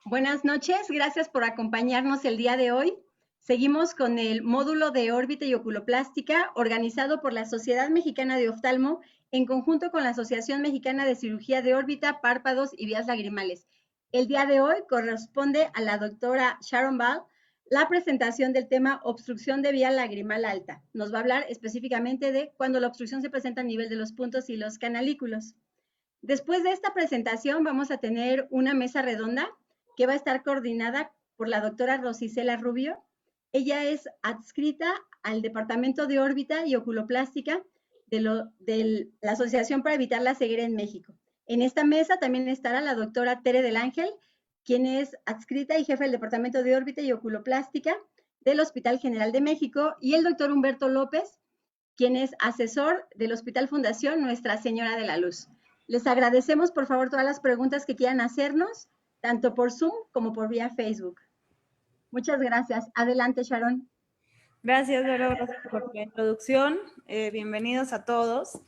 Buenas noches, gracias por acompañarnos el día de hoy. Seguimos con el módulo de órbita y oculoplástica organizado por la Sociedad Mexicana de Oftalmo en conjunto con la Asociación Mexicana de Cirugía de Órbita, Párpados y Vías Lagrimales. El día de hoy corresponde a la doctora Sharon Ball la presentación del tema obstrucción de vía lagrimal alta. Nos va a hablar específicamente de cuando la obstrucción se presenta a nivel de los puntos y los canalículos. Después de esta presentación vamos a tener una mesa redonda que va a estar coordinada por la doctora Rosicela Rubio. Ella es adscrita al Departamento de Órbita y Oculoplástica de la Asociación para Evitar la Ceguera en México. En esta mesa también estará la doctora Tere del Ángel, quien es adscrita y jefe del Departamento de Órbita y Oculoplástica del Hospital General de México, y el doctor Humberto López, quien es asesor del Hospital Fundación Nuestra Señora de la Luz. Les agradecemos, por favor, todas las preguntas que quieran hacernos, tanto por Zoom como por vía Facebook. Muchas gracias. Adelante, Sharon. Gracias, Vero, gracias por la introducción. Bienvenidos a todos.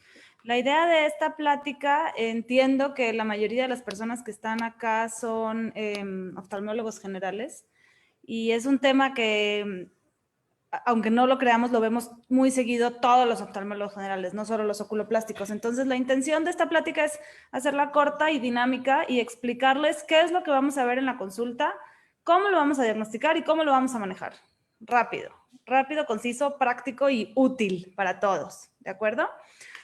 La idea de esta plática, entiendo que la mayoría de las personas que están acá son oftalmólogos generales, y es un tema que, aunque no lo creamos, lo vemos muy seguido todos los oftalmólogos generales, no solo los oculoplásticos. Entonces, la intención de esta plática es hacerla corta y dinámica y explicarles qué es lo que vamos a ver en la consulta, cómo lo vamos a diagnosticar y cómo lo vamos a manejar. Rápido, conciso, práctico y útil para todos, ¿de acuerdo?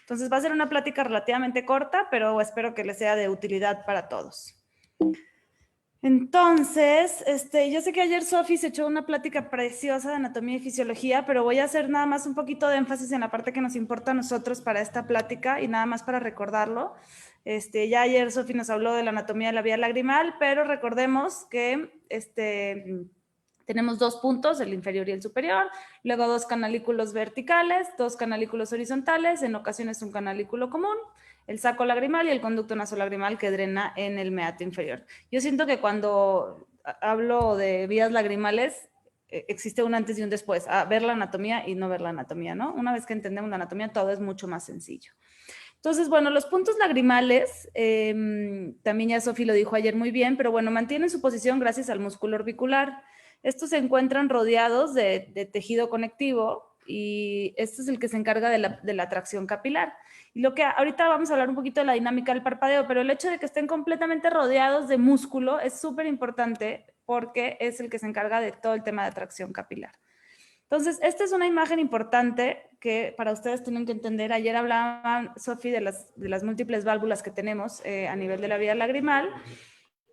Entonces, va a ser una plática relativamente corta, pero espero que les sea de utilidad para todos. Entonces, yo sé que ayer Sofi se echó una plática preciosa de anatomía y fisiología, pero voy a hacer nada más un poquito de énfasis en la parte que nos importa a nosotros para esta plática y nada más para recordarlo. Ya ayer Sofi nos habló de la anatomía de la vía lagrimal, pero recordemos que tenemos dos puntos, el inferior y el superior, luego dos canalículos verticales, dos canalículos horizontales, en ocasiones un canalículo común, el saco lagrimal y el conducto nasolagrimal que drena en el meato inferior. Yo siento que cuando hablo de vías lagrimales, existe un antes y un después, a ver la anatomía y no ver la anatomía, ¿no? Una vez que entendemos la anatomía, todo es mucho más sencillo. Entonces, bueno, los puntos lagrimales, también ya Sofi lo dijo ayer muy bien, pero bueno, mantienen su posición gracias al músculo orbicular. Estos se encuentran rodeados de tejido conectivo y este es el que se encarga de la tracción capilar. Y lo que ahorita vamos a hablar un poquito de la dinámica del parpadeo, pero el hecho de que estén completamente rodeados de músculo es súper importante porque es el que se encarga de todo el tema de tracción capilar. Entonces, esta es una imagen importante que para ustedes tienen que entender. Ayer hablaban, Sofi, de las múltiples válvulas que tenemos a nivel de la vía lagrimal.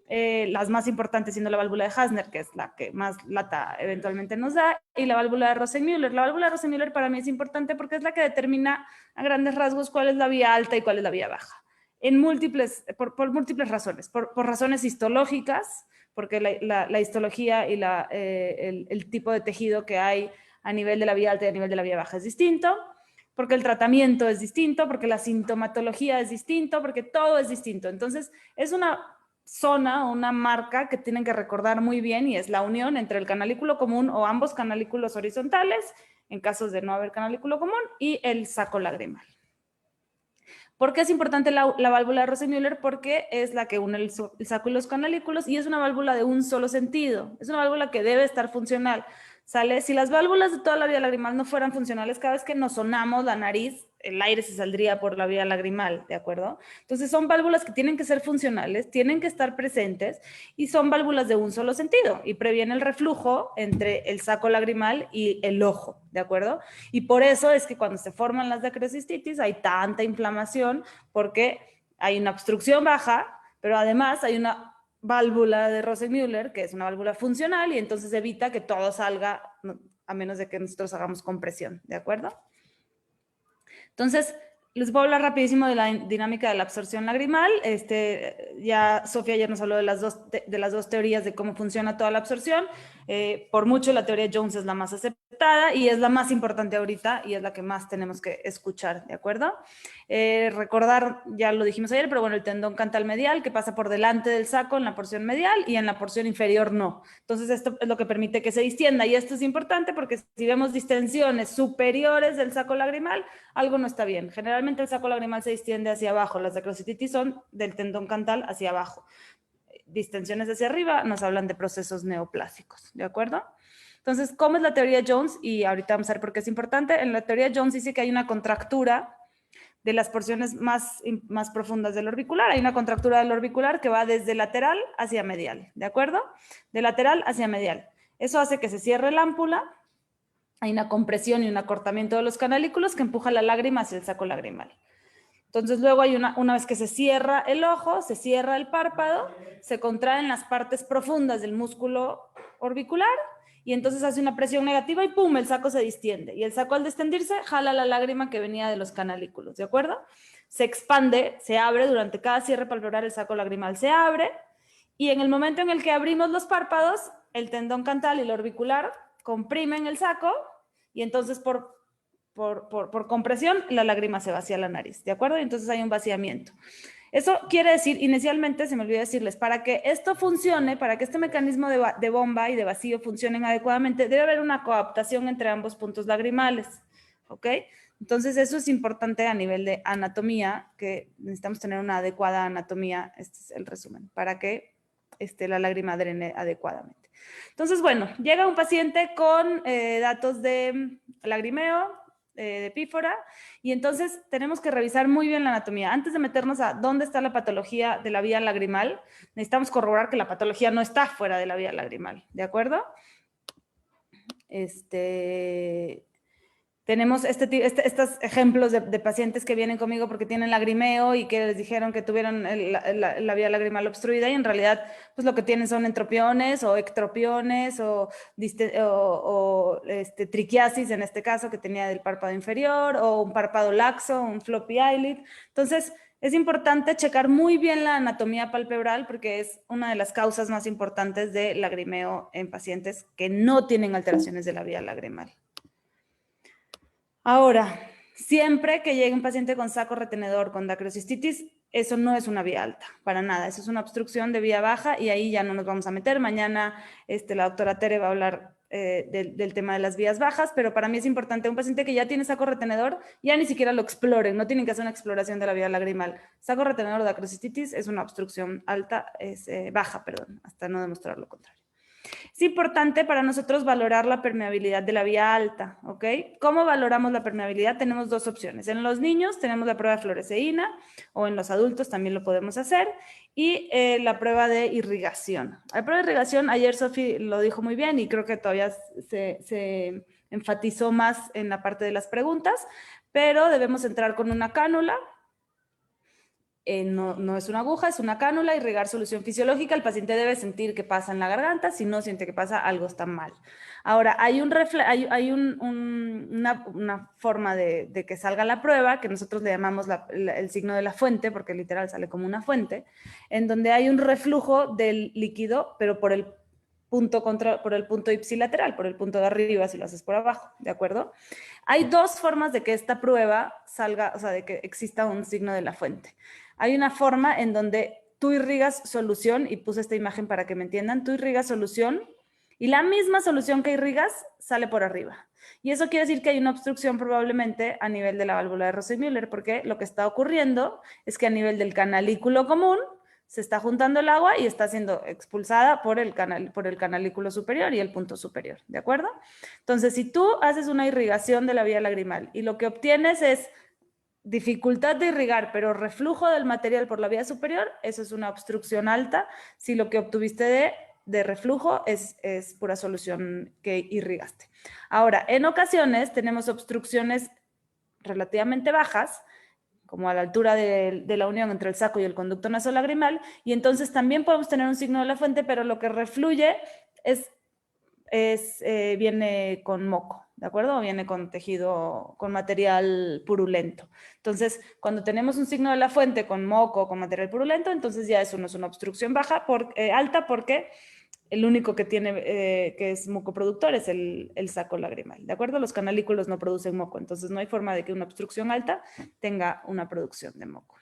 Las más importantes siendo la válvula de Hasner, que es la que más lata eventualmente nos da, y la válvula de Rosenmüller. La válvula de Rosenmüller para mí es importante porque es la que determina a grandes rasgos cuál es la vía alta y cuál es la vía baja. Por múltiples razones. Por razones histológicas, porque la histología y el tipo de tejido que hay a nivel de la vía alta y a nivel de la vía baja es distinto, porque el tratamiento es distinto, porque la sintomatología es distinto, porque todo es distinto. Entonces, es una zona, una marca que tienen que recordar muy bien y es la unión entre el canalículo común o ambos canalículos horizontales, en casos de no haber canalículo común, y el saco lagrimal. ¿Por qué es importante la válvula de Rosenmüller? Porque es la que une el saco y los canalículos y es una válvula de un solo sentido. Es una válvula que debe estar funcional. ¿Sale? Si las válvulas de toda la vía lagrimal no fueran funcionales, cada vez que nos sonamos la nariz, el aire se saldría por la vía lagrimal, ¿de acuerdo? Entonces son válvulas que tienen que ser funcionales, tienen que estar presentes y son válvulas de un solo sentido y previene el reflujo entre el saco lagrimal y el ojo, ¿de acuerdo? Y por eso es que cuando se forman las dacrocistitis hay tanta inflamación porque hay una obstrucción baja, pero además hay una válvula de Rosenmüller, que es una válvula funcional y entonces evita que todo salga a menos de que nosotros hagamos compresión, ¿de acuerdo? Entonces, les voy a hablar rapidísimo de la dinámica de la absorción lagrimal. Ya Sofía ayer nos habló de las dos teorías de cómo funciona toda la absorción. Por mucho la teoría Jones es la más aceptada. y es la más importante ahorita y es la que más tenemos que escuchar, ¿de acuerdo? Recordar, ya lo dijimos ayer, pero bueno, el tendón cantal medial que pasa por delante del saco en la porción medial y en la porción inferior no. Entonces esto es lo que permite que se distienda y esto es importante porque si vemos distensiones superiores del saco lagrimal, algo no está bien. Generalmente el saco lagrimal se distiende hacia abajo, las acrocititis son del tendón cantal hacia abajo. Distensiones hacia arriba nos hablan de procesos neoplásicos, ¿de acuerdo? Entonces, ¿cómo es la teoría Jones? Y ahorita vamos a ver por qué es importante. En la teoría Jones dice que hay una contractura de las porciones más profundas del orbicular. Hay una contractura del orbicular que va desde lateral hacia medial, ¿de acuerdo? De lateral hacia medial. Eso hace que se cierre la ámpula. Hay una compresión y un acortamiento de los canalículos que empuja la lágrima hacia el saco lagrimal. Entonces luego hay una vez que se cierra el ojo, se cierra el párpado, se contraen las partes profundas del músculo orbicular y entonces hace una presión negativa y ¡pum! El saco se distiende. Y el saco al distendirse jala la lágrima que venía de los canalículos, ¿de acuerdo? Se expande, se abre durante cada cierre palpebral, el saco lagrimal se abre y en el momento en el que abrimos los párpados, el tendón cantal y el orbicular comprimen el saco y entonces por compresión la lágrima se vacía la nariz, ¿de acuerdo? Y entonces hay un vaciamiento. Eso quiere decir, inicialmente, se me olvidó decirles, para que esto funcione, para que este mecanismo de bomba y de vacío funcionen adecuadamente, debe haber una coaptación entre ambos puntos lagrimales, ¿ok? Entonces eso es importante a nivel de anatomía, que necesitamos tener una adecuada anatomía, este es el resumen, para que la lágrima drene adecuadamente. Entonces, bueno, llega un paciente con datos de lagrimeo, de pífora, y entonces tenemos que revisar muy bien la anatomía. Antes de meternos a dónde está la patología de la vía lagrimal, necesitamos corroborar que la patología no está fuera de la vía lagrimal, ¿de acuerdo? Tenemos estos ejemplos de pacientes que vienen conmigo porque tienen lagrimeo y que les dijeron que tuvieron la vía lagrimal obstruida y en realidad pues lo que tienen son entropiones o ectropiones o triquiasis en este caso que tenía del párpado inferior o un párpado laxo, un floppy eyelid. Entonces es importante checar muy bien la anatomía palpebral porque es una de las causas más importantes de lagrimeo en pacientes que no tienen alteraciones de la vía lagrimal. Ahora, siempre que llegue un paciente con saco retenedor, con dacrocistitis, eso no es una vía alta, para nada. Eso es una obstrucción de vía baja y ahí ya no nos vamos a meter. Mañana la doctora Tere va a hablar del tema de las vías bajas, pero para mí es importante un paciente que ya tiene saco retenedor, ya ni siquiera lo exploren, no tienen que hacer una exploración de la vía lagrimal. Saco retenedor de dacrocistitis es una obstrucción alta, baja, perdón, hasta no demostrar lo contrario. Es importante para nosotros valorar la permeabilidad de la vía alta, ¿ok? ¿Cómo valoramos la permeabilidad? Tenemos dos opciones. En los niños tenemos la prueba de fluoresceína o en los adultos también lo podemos hacer y la prueba de irrigación. La prueba de irrigación, ayer Sofi lo dijo muy bien y creo que todavía se enfatizó más en la parte de las preguntas, pero debemos entrar con una cánula. No es una aguja, es una cánula, irrigar solución fisiológica. El paciente debe sentir que pasa en la garganta, si no siente que pasa, algo está mal. Ahora, hay una forma de que salga la prueba, que nosotros le llamamos el signo de la fuente, porque literal sale como una fuente, en donde hay un reflujo del líquido, pero por el punto ipsilateral, por el punto de arriba, si lo haces por abajo, ¿de acuerdo? Hay dos formas de que esta prueba salga, o sea, de que exista un signo de la fuente. Hay una forma en donde tú irrigas solución, y puse esta imagen para que me entiendan, tú irrigas solución y la misma solución que irrigas sale por arriba. Y eso quiere decir que hay una obstrucción probablemente a nivel de la válvula de Rosse-Müller, porque lo que está ocurriendo es que a nivel del canalículo común se está juntando el agua y está siendo expulsada por el canalículo superior y el punto superior, ¿de acuerdo? Entonces, si tú haces una irrigación de la vía lagrimal y lo que obtienes es dificultad de irrigar, pero reflujo del material por la vía superior, eso es una obstrucción alta. Si lo que obtuviste de reflujo es pura solución que irrigaste. Ahora, en ocasiones tenemos obstrucciones relativamente bajas, como a la altura de la unión entre el saco y el conducto nasolagrimal, y entonces también podemos tener un signo de la fuente, pero lo que refluye viene con moco, ¿de acuerdo? O viene con tejido, con material purulento. Entonces, cuando tenemos un signo de la fuente con moco, con material purulento, entonces ya eso no es una obstrucción alta porque el único que tiene, que es mucoproductor es el saco lagrimal, ¿de acuerdo? Los canalículos no producen moco, entonces no hay forma de que una obstrucción alta tenga una producción de moco.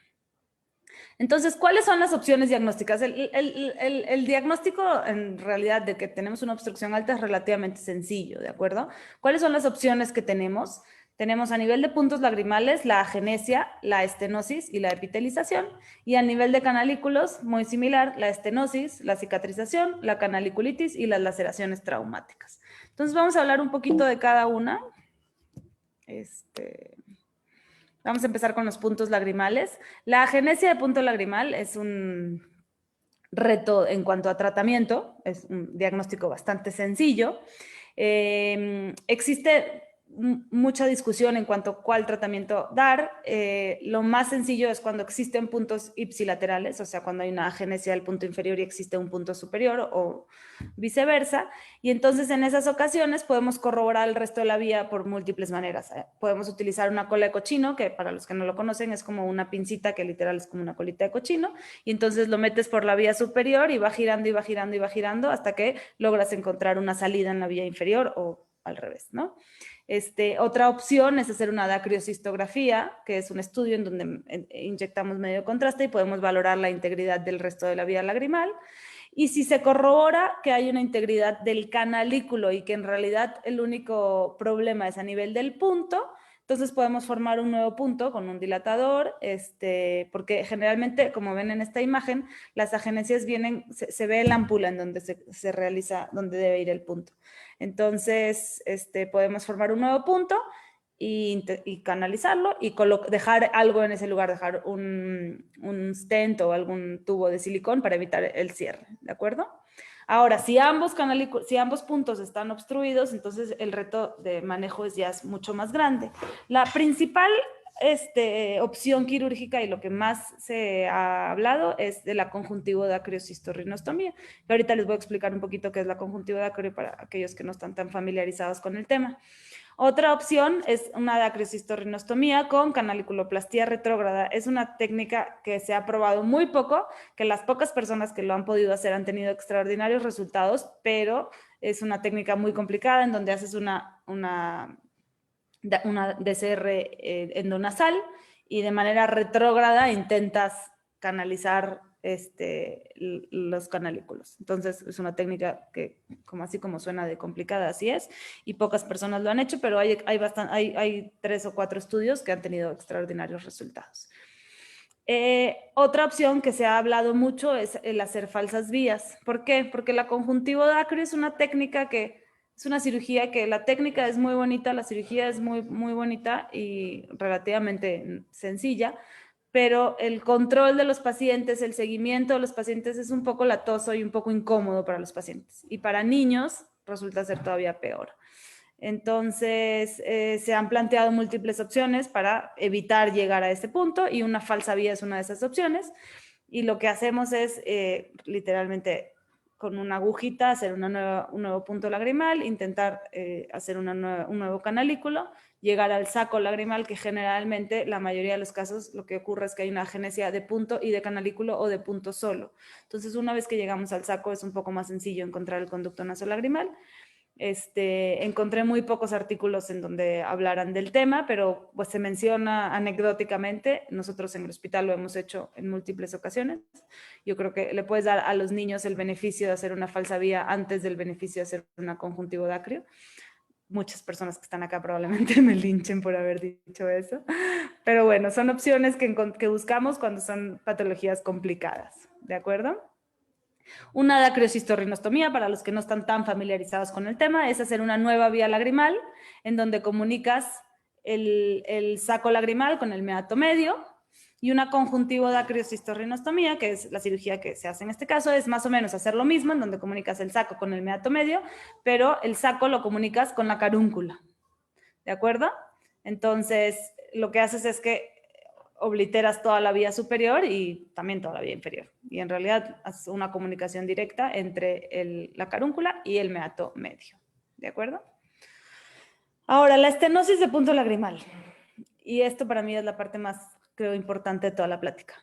Entonces, ¿cuáles son las opciones diagnósticas? El diagnóstico, en realidad, de que tenemos una obstrucción alta es relativamente sencillo, ¿de acuerdo? ¿Cuáles son las opciones que tenemos? Tenemos a nivel de puntos lagrimales la agenesia, la estenosis y la epitelización. Y a nivel de canalículos, muy similar, la estenosis, la cicatrización, la canaliculitis y las laceraciones traumáticas. Entonces, vamos a hablar un poquito de cada una. Vamos a empezar con los puntos lagrimales. La agenesia de punto lagrimal es un reto en cuanto a tratamiento, es un diagnóstico bastante sencillo. Existe mucha discusión en cuanto a cuál tratamiento dar. Lo más sencillo es cuando existen puntos ipsilaterales, o sea, cuando hay una agenesia del punto inferior y existe un punto superior o viceversa. Y entonces en esas ocasiones podemos corroborar el resto de la vía por múltiples maneras. Podemos utilizar una cola de cochino, que para los que no lo conocen es como una pincita que literal es como una colita de cochino, y entonces lo metes por la vía superior y va girando y va girando y va girando hasta que logras encontrar una salida en la vía inferior o al revés, ¿no? Otra opción es hacer una dacriocistografía, que es un estudio en donde inyectamos medio contraste y podemos valorar la integridad del resto de la vía lagrimal. Y si se corrobora que hay una integridad del canalículo y que en realidad el único problema es a nivel del punto, entonces podemos formar un nuevo punto con un dilatador, porque generalmente, como ven en esta imagen, las agenesias vienen, se ve la ámpula en donde se realiza, donde debe ir el punto. Entonces, podemos formar un nuevo punto y canalizarlo y dejar algo en ese lugar, dejar un stent o algún tubo de silicón para evitar el cierre, ¿de acuerdo? Ahora, si ambos puntos están obstruidos, entonces el reto de manejo ya es mucho más grande. La principal opción quirúrgica y lo que más se ha hablado es de la conjuntivodacriocistorrinostomía, que ahorita les voy a explicar un poquito qué es la conjuntivodacrio para aquellos que no están tan familiarizados con el tema. Otra opción es una dacricistorrinostomía con canaliculoplastía retrógrada. Es una técnica que se ha probado muy poco, que las pocas personas que lo han podido hacer han tenido extraordinarios resultados, pero es una técnica muy complicada en donde haces una DCR endonasal y de manera retrógrada intentas canalizar los canalículos. Entonces es una técnica que, así como suena de complicada, así es, y pocas personas lo han hecho, pero hay 3 o 4 estudios que han tenido extraordinarios resultados. Otra opción que se ha hablado mucho es el hacer falsas vías. ¿Por qué? Porque la conjuntivodacrio es una técnica que es una cirugía que la técnica es muy bonita, la cirugía es muy, muy bonita y relativamente sencilla, pero el control de los pacientes, el seguimiento de los pacientes es un poco latoso y un poco incómodo para los pacientes. Y para niños resulta ser todavía peor. Entonces, se han planteado múltiples opciones para evitar llegar a este punto y una falsa vía es una de esas opciones. Y lo que hacemos es literalmente con una agujita hacer un nuevo punto lagrimal, intentar hacer un nuevo canalículo, llegar al saco lagrimal, que generalmente, la mayoría de los casos, lo que ocurre es que hay una agenesia de punto y de canalículo o de punto solo. Entonces, una vez que llegamos al saco, es un poco más sencillo encontrar el conducto nasolagrimal. Encontré muy pocos artículos en donde hablaran del tema, pero pues se menciona anecdóticamente. Nosotros en el hospital lo hemos hecho en múltiples ocasiones. Yo creo que le puedes dar a los niños el beneficio de hacer una falsa vía antes del beneficio de hacer una conjuntivodacrio. Muchas personas que están acá probablemente me linchen por haber dicho eso. Pero bueno, son opciones que buscamos cuando son patologías complicadas, ¿de acuerdo? Una dacricistorrinostomía, para los que no están tan familiarizados con el tema, es hacer una nueva vía lagrimal en donde comunicas el saco lagrimal con el meato medio, y una conjuntivodacricistorrinostomía, que es la cirugía que se hace en este caso, es más o menos hacer lo mismo, en donde comunicas el saco con el meato medio, pero el saco lo comunicas con la carúncula, ¿de acuerdo? Entonces, lo que haces es que obliteras toda la vía superior y también toda la vía inferior. Y en realidad haces una comunicación directa entre la carúncula y el meato medio. ¿De acuerdo? Ahora, la estenosis de punto lagrimal. Y esto para mí es la parte más, creo, importante de toda la plática.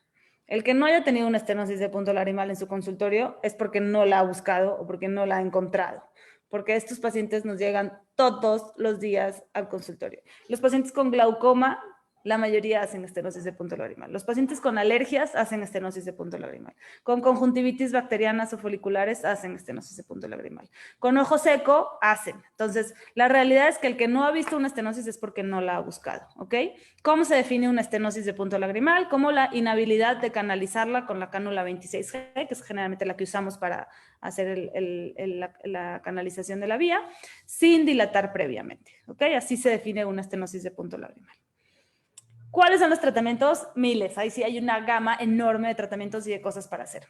El que no haya tenido una estenosis de punto lagrimal en su consultorio es porque no la ha buscado o porque no la ha encontrado, porque estos pacientes nos llegan todos los días al consultorio. Los pacientes con glaucoma, la mayoría hacen estenosis de punto lagrimal. Los pacientes con alergias hacen estenosis de punto lagrimal. Con conjuntivitis bacterianas o foliculares hacen estenosis de punto lagrimal. Con ojo seco hacen. Entonces, la realidad es que el que no ha visto una estenosis es porque no la ha buscado, ¿ok? ¿Cómo se define una estenosis de punto lagrimal? Como la inhabilidad de canalizarla con la cánula 26G, que es generalmente la que usamos para hacer la canalización de la vía, sin dilatar previamente, ¿ok? Así se define una estenosis de punto lagrimal. ¿Cuáles son los tratamientos? Miles. Ahí sí hay una gama enorme de tratamientos y de cosas para hacer.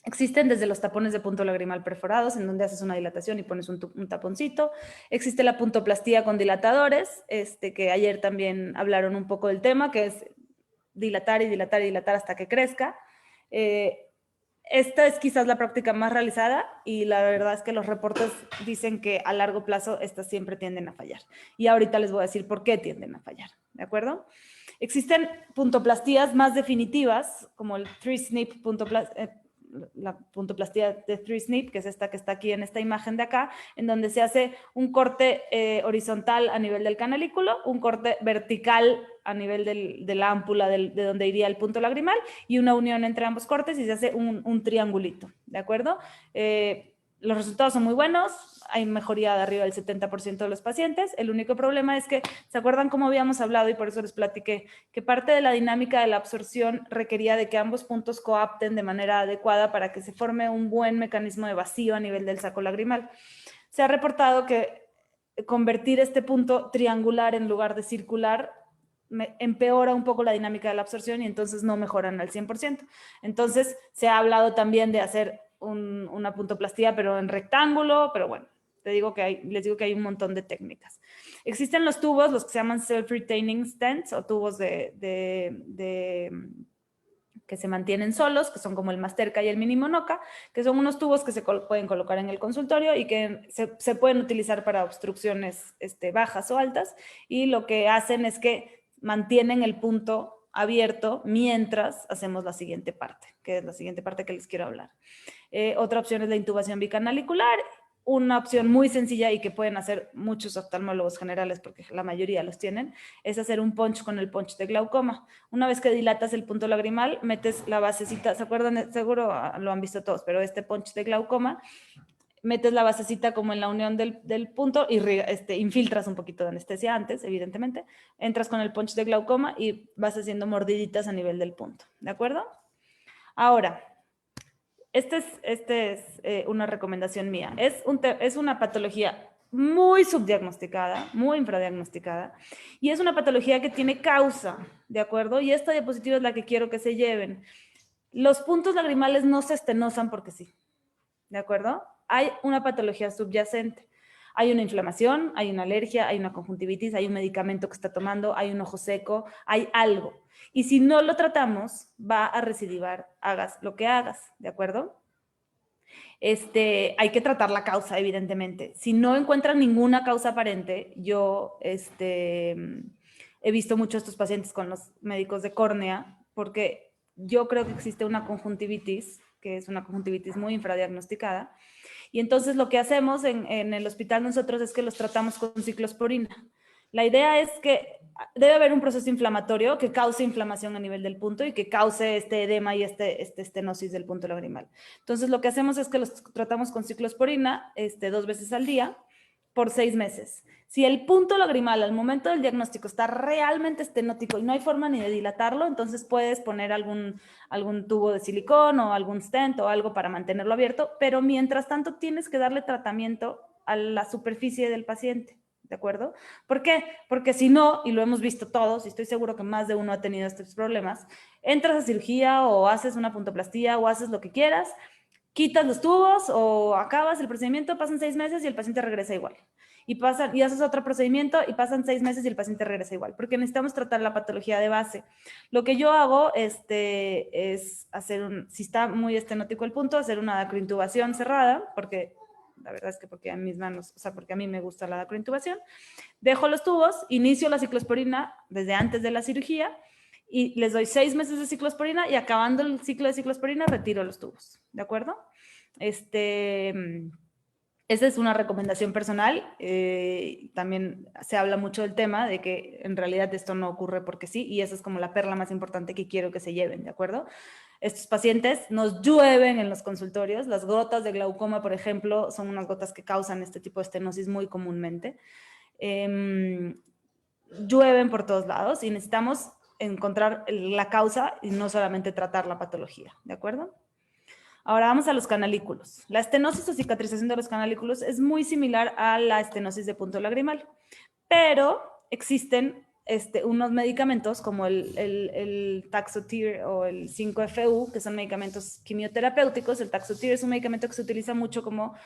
Existen desde los tapones de punto lagrimal perforados, en donde haces una dilatación y pones un taponcito. Existe la puntoplastía con dilatadores, que ayer también hablaron un poco del tema, que es dilatar y dilatar y dilatar hasta que crezca. Esta es quizás la práctica más realizada y la verdad es que los reportes dicen que a largo plazo estas siempre tienden a fallar. Y ahorita les voy a decir por qué tienden a fallar, ¿de acuerdo? Existen puntoplastías más definitivas, como el 3-snip la puntoplastía de 3-snip, que es esta que está aquí en esta imagen de acá, en donde se hace un corte horizontal a nivel del canalículo, un corte vertical a nivel de la ámpula de donde iría el punto lagrimal y una unión entre ambos cortes y se hace un triangulito, ¿de acuerdo? Los resultados son muy buenos, hay mejoría de arriba del 70% de los pacientes. El único problema es que, ¿se acuerdan cómo habíamos hablado? Y por eso les platiqué, que parte de la dinámica de la absorción requería de que ambos puntos coapten de manera adecuada para que se forme un buen mecanismo de vacío a nivel del saco lagrimal. Se ha reportado que convertir este punto triangular en lugar de circular empeora un poco la dinámica de la absorción y entonces no mejoran al 100%. Entonces, se ha hablado también de hacer una puntoplastía, pero en rectángulo, pero bueno, les digo que hay un montón de técnicas. Existen los tubos, los que se llaman self-retaining stents o tubos que se mantienen solos, que son como el Masterca y el Mini Monoca, que son unos tubos que se pueden colocar en el consultorio y que se pueden utilizar para obstrucciones bajas o altas, y lo que hacen es que mantienen el punto abierto mientras hacemos la siguiente parte, que es la siguiente parte que les quiero hablar. Otra opción es la intubación bicanalicular, una opción muy sencilla y que pueden hacer muchos oftalmólogos generales, porque la mayoría los tienen, es hacer un punch con el punch de glaucoma. Una vez que dilatas el punto lagrimal, metes la basecita, ¿se acuerdan? Seguro lo han visto todos, pero este punch de glaucoma, metes la basecita como en la unión del punto y infiltras un poquito de anestesia antes, evidentemente, entras con el punch de glaucoma y vas haciendo mordiditas a nivel del punto, ¿de acuerdo? Ahora, esta es una recomendación mía. Es una patología muy subdiagnosticada, muy infradiagnosticada, y es una patología que tiene causa, ¿de acuerdo? Y esta diapositiva es la que quiero que se lleven. Los puntos lagrimales no se estenosan porque sí, ¿de acuerdo? Hay una patología subyacente. Hay una inflamación, hay una alergia, hay una conjuntivitis, hay un medicamento que está tomando, hay un ojo seco, hay algo. Y si no lo tratamos, va a recidivar, hagas lo que hagas, ¿de acuerdo? Hay que tratar la causa, evidentemente. Si no encuentran ninguna causa aparente, yo he visto mucho a estos pacientes con los médicos de córnea, porque yo creo que existe una conjuntivitis, que es una conjuntivitis muy infradiagnosticada, y entonces lo que hacemos en el hospital nosotros es que los tratamos con ciclosporina. La idea es que debe haber un proceso inflamatorio que cause inflamación a nivel del punto y que cause este edema y estenosis del punto lagrimal. Entonces lo que hacemos es que los tratamos con ciclosporina 2 veces al día por 6 meses. Si el punto lagrimal al momento del diagnóstico está realmente estenótico y no hay forma ni de dilatarlo, entonces puedes poner algún tubo de silicón o algún stent o algo para mantenerlo abierto, pero mientras tanto tienes que darle tratamiento a la superficie del paciente, ¿de acuerdo? ¿Por qué? Porque si no, y lo hemos visto todos, y estoy seguro que más de uno ha tenido estos problemas, entras a cirugía o haces una puntoplastía o haces lo que quieras, quitas los tubos o acabas el procedimiento, pasan 6 meses y el paciente regresa igual. Y haces otro procedimiento y pasan 6 meses y el paciente regresa igual, porque necesitamos tratar la patología de base. Lo que yo hago es hacer si está muy estenótico el punto, hacer una dacrointubación cerrada, porque la verdad es que porque a mis manos, porque a mí me gusta la dacrointubación. Dejo los tubos, inicio la ciclosporina desde antes de la cirugía y les doy 6 meses de ciclosporina y acabando el ciclo de ciclosporina retiro los tubos, ¿de acuerdo? Esa es una recomendación personal. También se habla mucho del tema de que en realidad esto no ocurre porque sí, y esa es como la perla más importante que quiero que se lleven, ¿de acuerdo? Estos pacientes nos llueven en los consultorios. Las gotas de glaucoma, por ejemplo, son unas gotas que causan este tipo de estenosis muy comúnmente. Llueven por todos lados y necesitamos encontrar la causa y no solamente tratar la patología, ¿de acuerdo? Ahora vamos a los canalículos. La estenosis o cicatrización de los canalículos es muy similar a la estenosis de punto lagrimal, pero existen unos medicamentos como el Taxotere o el 5-FU, que son medicamentos quimioterapéuticos. El Taxotere es un medicamento que se utiliza mucho como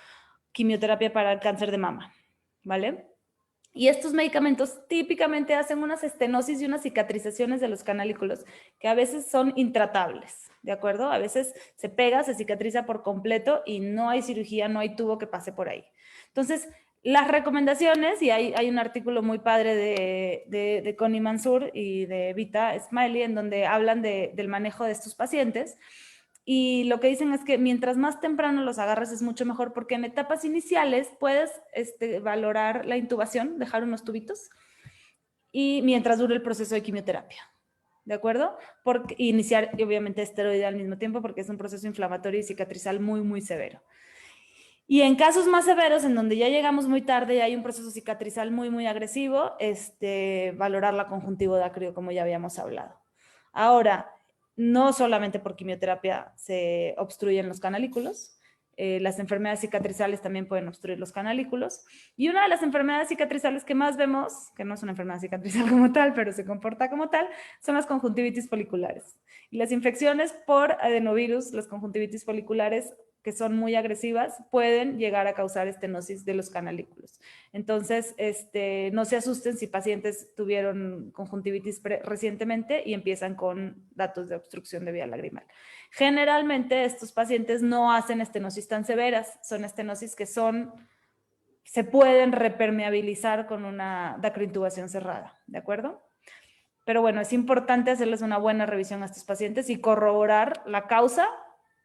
quimioterapia para el cáncer de mama, ¿vale? Y estos medicamentos típicamente hacen unas estenosis y unas cicatrizaciones de los canalículos que a veces son intratables, ¿de acuerdo? A veces se pega, se cicatriza por completo y no hay cirugía, no hay tubo que pase por ahí. Entonces, las recomendaciones, y hay un artículo muy padre de Connie Mansur y de Vita Smiley en donde hablan del manejo de estos pacientes. Y lo que dicen es que mientras más temprano los agarres es mucho mejor porque en etapas iniciales puedes valorar la intubación, dejar unos tubitos, y mientras dure el proceso de quimioterapia, ¿de acuerdo? Porque iniciar, obviamente, esteroide al mismo tiempo porque es un proceso inflamatorio y cicatrizal muy, muy severo. Y en casos más severos, en donde ya llegamos muy tarde y hay un proceso cicatrizal muy, muy agresivo, valorar la conjuntivodacrio, como ya habíamos hablado. Ahora, no solamente por quimioterapia se obstruyen los canalículos, las enfermedades cicatrizales también pueden obstruir los canalículos. Y una de las enfermedades cicatrizales que más vemos, que no es una enfermedad cicatrizal como tal, pero se comporta como tal, son las conjuntivitis foliculares. Y las infecciones por adenovirus, las conjuntivitis foliculares, que son muy agresivas, pueden llegar a causar estenosis de los canalículos. Entonces, no se asusten si pacientes tuvieron conjuntivitis recientemente y empiezan con datos de obstrucción de vía lagrimal. Generalmente, estos pacientes no hacen estenosis tan severas, son estenosis que se pueden repermeabilizar con una dacrointubación cerrada, ¿de acuerdo? Pero bueno, es importante hacerles una buena revisión a estos pacientes y corroborar la causa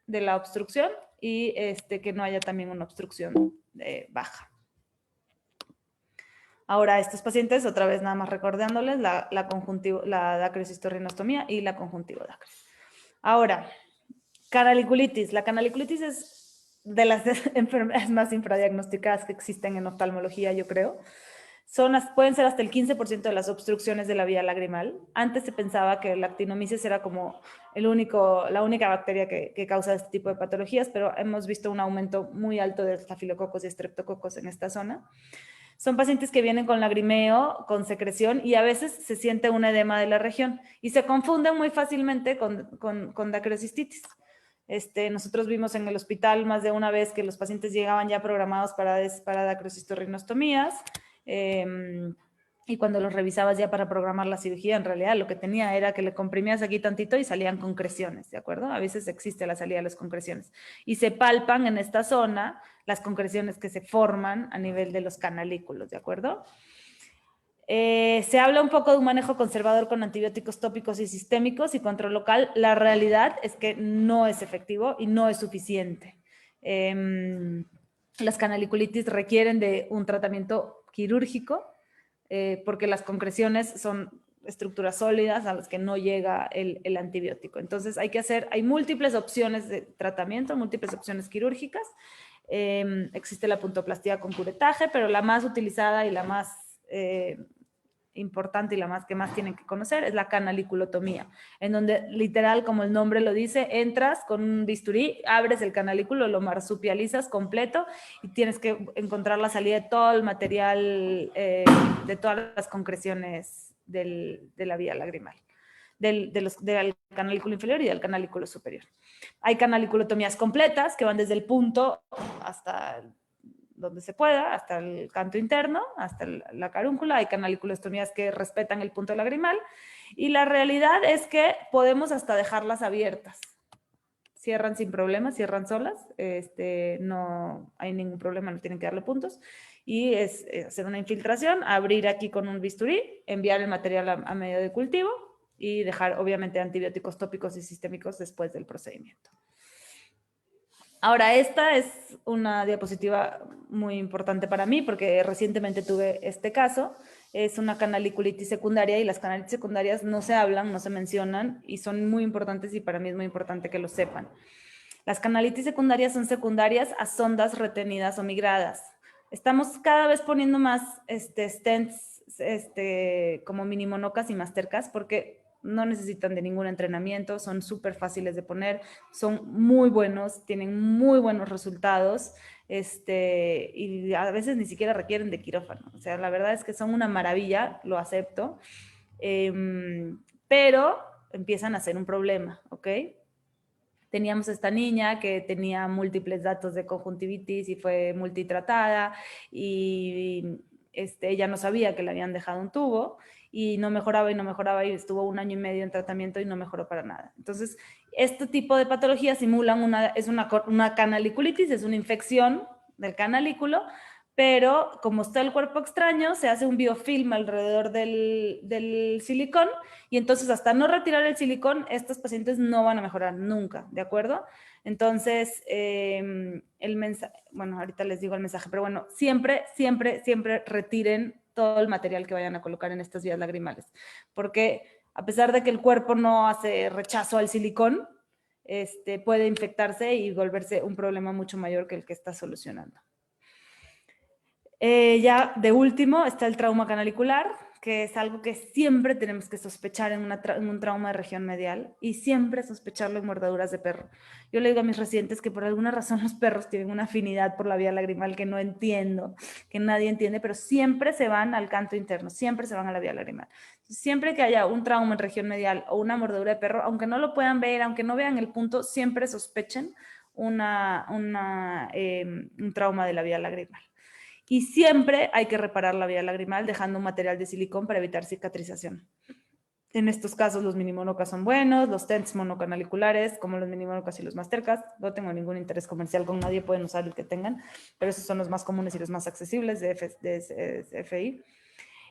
de la obstrucción y que no haya también una obstrucción baja. Ahora, estos pacientes, otra vez nada más recordándoles la dacrocistorrinostomía y la conjuntivodacris. Ahora, canaliculitis. La canaliculitis es de las enfermedades más infradiagnosticadas que existen en oftalmología, yo creo. Pueden ser hasta el 15% de las obstrucciones de la vía lagrimal. Antes se pensaba que la actinomyces era como la única bacteria que causa este tipo de patologías, pero hemos visto un aumento muy alto de estafilococos y estreptococos en esta zona. Son pacientes que vienen con lagrimeo, con secreción, y a veces se siente un edema de la región y se confunden muy fácilmente con dacrocistitis. Nosotros vimos en el hospital más de una vez que los pacientes llegaban ya programados para dacrocistorrinostomías, y cuando los revisabas ya para programar la cirugía, en realidad lo que tenía era que le comprimías aquí tantito y salían concreciones, ¿de acuerdo? A veces existe la salida de las concreciones. Y se palpan en esta zona las concreciones que se forman a nivel de los canalículos, ¿de acuerdo? Se habla un poco de un manejo conservador con antibióticos tópicos y sistémicos y control local. La realidad es que no es efectivo y no es suficiente. Las canaliculitis requieren de un tratamiento quirúrgico porque las concreciones son estructuras sólidas a las que no llega el antibiótico. Entonces hay múltiples opciones de tratamiento, múltiples opciones quirúrgicas. Existe la puntoplastía con curetaje, pero la más utilizada y la más importante y la que más tienen que conocer es la canaliculotomía, en donde literal, como el nombre lo dice, entras con un bisturí, abres el canalículo, lo marsupializas completo y tienes que encontrar la salida de todo el material, de todas las concreciones de la vía lagrimal, del canalículo inferior y del canalículo superior. Hay canaliculotomías completas que van desde el punto hasta donde se pueda, hasta el canto interno, hasta la carúncula. Hay canaliculostomías que respetan el punto lagrimal y la realidad es que podemos hasta dejarlas abiertas. Cierran sin problemas, cierran solas, no hay ningún problema, no tienen que darle puntos. Y es hacer una infiltración, abrir aquí con un bisturí, enviar el material a medio de cultivo y dejar obviamente antibióticos tópicos y sistémicos después del procedimiento. Ahora, esta es una diapositiva muy importante para mí porque recientemente tuve este caso. Es una canaliculitis secundaria y las canalitis secundarias no se hablan, no se mencionan y son muy importantes y para mí es muy importante que lo sepan. Las canalitis secundarias son secundarias a sondas retenidas o migradas. Estamos cada vez poniendo más stents como mini monocas y mastercas porque no necesitan de ningún entrenamiento, son súper fáciles de poner, son muy buenos, tienen muy buenos resultados y a veces ni siquiera requieren de quirófano. O sea, la verdad es que son una maravilla, lo acepto, pero empiezan a ser un problema, ¿ok? Teníamos esta niña que tenía múltiples datos de conjuntivitis y fue multitratada y ella no sabía que le habían dejado un tubo y no mejoraba y estuvo 1 año y medio en tratamiento y no mejoró para nada. Entonces, este tipo de patologías simulan una canaliculitis, es una infección del canalículo, pero como está el cuerpo extraño, se hace un biofilm alrededor del silicón y entonces hasta no retirar el silicón, estos pacientes no van a mejorar nunca, ¿de acuerdo? Entonces, el mensaje, bueno, ahorita les digo el mensaje, pero bueno, siempre, siempre, siempre retiren todo el material que vayan a colocar en estas vías lagrimales, porque a pesar de que el cuerpo no hace rechazo al silicón, puede infectarse y volverse un problema mucho mayor que el que está solucionando. Ya de último está el trauma canalicular, que es algo que siempre tenemos que sospechar en un trauma de región medial y siempre sospecharlo en mordeduras de perro. Yo le digo a mis residentes que por alguna razón los perros tienen una afinidad por la vía lagrimal que no entiendo, que nadie entiende, pero siempre se van al canto interno, siempre se van a la vía lagrimal. Siempre que haya un trauma en región medial o una mordedura de perro, aunque no lo puedan ver, aunque no vean el punto, siempre sospechen un trauma de la vía lagrimal. Y siempre hay que reparar la vía lagrimal dejando un material de silicón para evitar cicatrización. En estos casos los minimonocas son buenos, los TENS monocanalicular como los minimonocas y los mastercas. No tengo ningún interés comercial con nadie, pueden usar el que tengan, pero esos son los más comunes y los más accesibles de FI.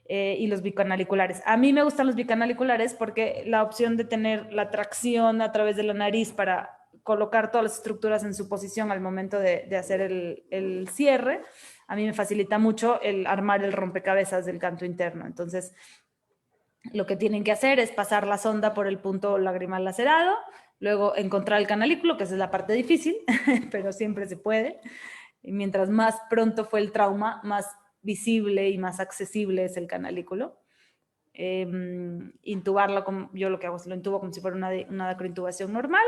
Y los bicanaliculares. A mí me gustan los bicanaliculares porque la opción de tener la tracción a través de la nariz para colocar todas las estructuras en su posición al momento de hacer el cierre, a mí me facilita mucho el armar el rompecabezas del canto interno. Entonces, lo que tienen que hacer es pasar la sonda por el punto lagrimal lacerado, luego encontrar el canalículo, que esa es la parte difícil, pero siempre se puede. Y mientras más pronto fue el trauma, más visible y más accesible es el canalículo. Intubarlo, yo lo que hago es lo intubo como si fuera una dacrointubación normal.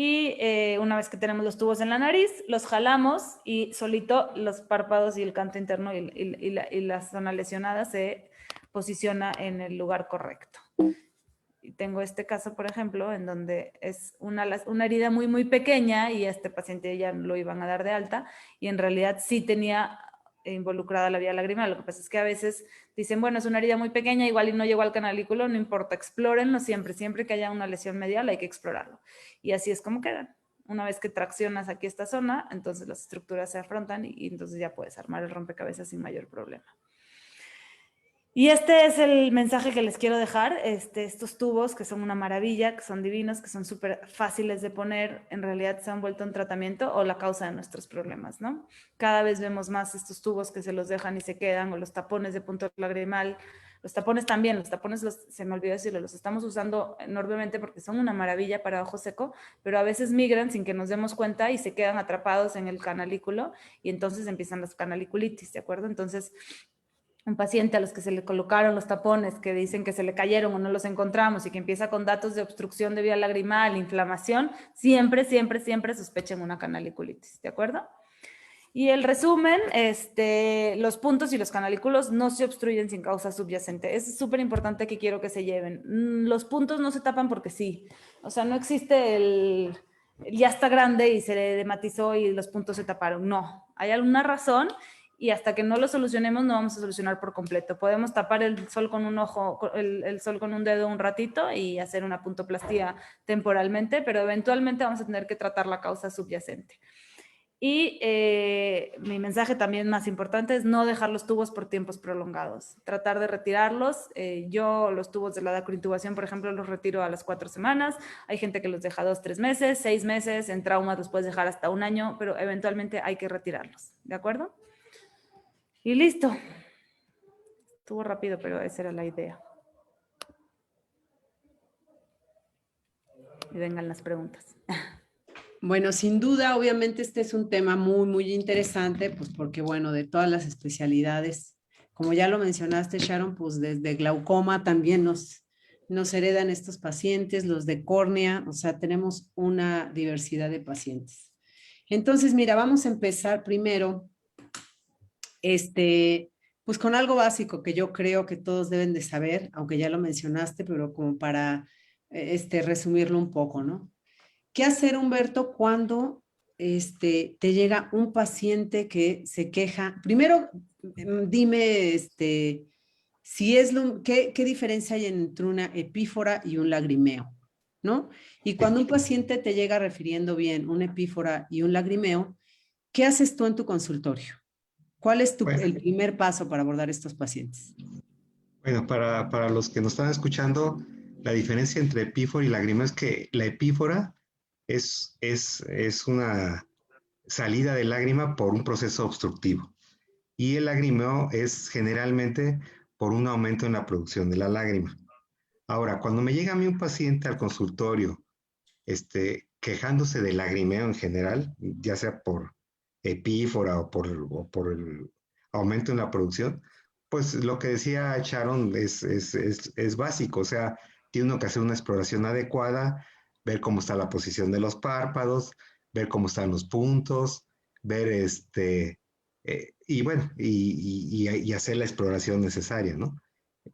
Y una vez que tenemos los tubos en la nariz, los jalamos y solito los párpados y el canto interno y la zona lesionada se posiciona en el lugar correcto. Y tengo este caso, por ejemplo, en donde es una herida muy, muy pequeña y a este paciente ya lo iban a dar de alta y en realidad sí tenía involucrada la vía lagrimal. Lo que pasa es que a veces dicen, bueno, es una herida muy pequeña, igual y no llegó al canalículo, no importa, explórenlo siempre. Siempre que haya una lesión medial hay que explorarlo. Y así es como quedan. Una vez que traccionas aquí esta zona, entonces las estructuras se afrontan y entonces ya puedes armar el rompecabezas sin mayor problema. Y este es el mensaje que les quiero dejar. Estos tubos que son una maravilla, que son divinos, que son súper fáciles de poner, en realidad se han vuelto un tratamiento o la causa de nuestros problemas, ¿no? Cada vez vemos más estos tubos que se los dejan y se quedan, o los tapones de punto lagrimal. Los tapones también, los tapones, se me olvidó decirlo, los estamos usando enormemente porque son una maravilla para ojo seco, pero a veces migran sin que nos demos cuenta y se quedan atrapados en el canalículo y entonces empiezan las canaliculitis, ¿de acuerdo? Entonces, un paciente a los que se le colocaron los tapones, que dicen que se le cayeron o no los encontramos y que empieza con datos de obstrucción de vía lagrimal, inflamación, siempre, siempre, siempre sospechen una canaliculitis, ¿de acuerdo? Y el resumen, los puntos y los canalículos no se obstruyen sin causa subyacente. Es súper importante que quiero que se lleven. Los puntos no se tapan porque sí. O sea, no existe ya está grande y se le dematizó y los puntos se taparon. No, hay alguna razón y hasta que no lo solucionemos no vamos a solucionar por completo. Podemos tapar el sol con un ojo, el sol con un dedo un ratito y hacer una puntoplastía temporalmente, pero eventualmente vamos a tener que tratar la causa subyacente. Y mi mensaje también más importante es no dejar los tubos por tiempos prolongados. Tratar de retirarlos. Yo los tubos de la dacointubación, por ejemplo, los retiro a las 4 semanas. Hay gente que los deja 2, 3 meses, 6 meses. En traumas los puedes dejar hasta 1 año, pero eventualmente hay que retirarlos. ¿De acuerdo? Y listo. Estuvo rápido, pero esa era la idea. Y vengan las preguntas. Bueno, sin duda, obviamente este es un tema muy, muy interesante, pues porque, bueno, de todas las especialidades, como ya lo mencionaste, Sharon, pues desde glaucoma también nos heredan estos pacientes, los de córnea, o sea, tenemos una diversidad de pacientes. Entonces, mira, vamos a empezar primero, pues con algo básico que yo creo que todos deben de saber, aunque ya lo mencionaste, pero como para, resumirlo un poco, ¿no? ¿Qué hacer, Humberto, cuando te llega un paciente que se queja? Primero, dime si es ¿qué diferencia hay entre una epífora y un lagrimeo? ¿No? Y cuando un paciente te llega refiriendo bien una epífora y un lagrimeo, ¿qué haces tú en tu consultorio? ¿Cuál es el primer paso para abordar estos pacientes? Bueno, para los que nos están escuchando, la diferencia entre epífora y lagrimeo es que la epífora es una salida de lágrima por un proceso obstructivo y el lagrimeo es generalmente por un aumento en la producción de la lágrima. Ahora, cuando me llega a mí un paciente al consultorio quejándose de lagrimeo en general, ya sea por epífora o por el aumento en la producción, pues lo que decía Sharon es básico, o sea, tiene uno que hacer una exploración adecuada, ver cómo está la posición de los párpados, ver cómo están los puntos, ver y bueno, y hacer la exploración necesaria, ¿no?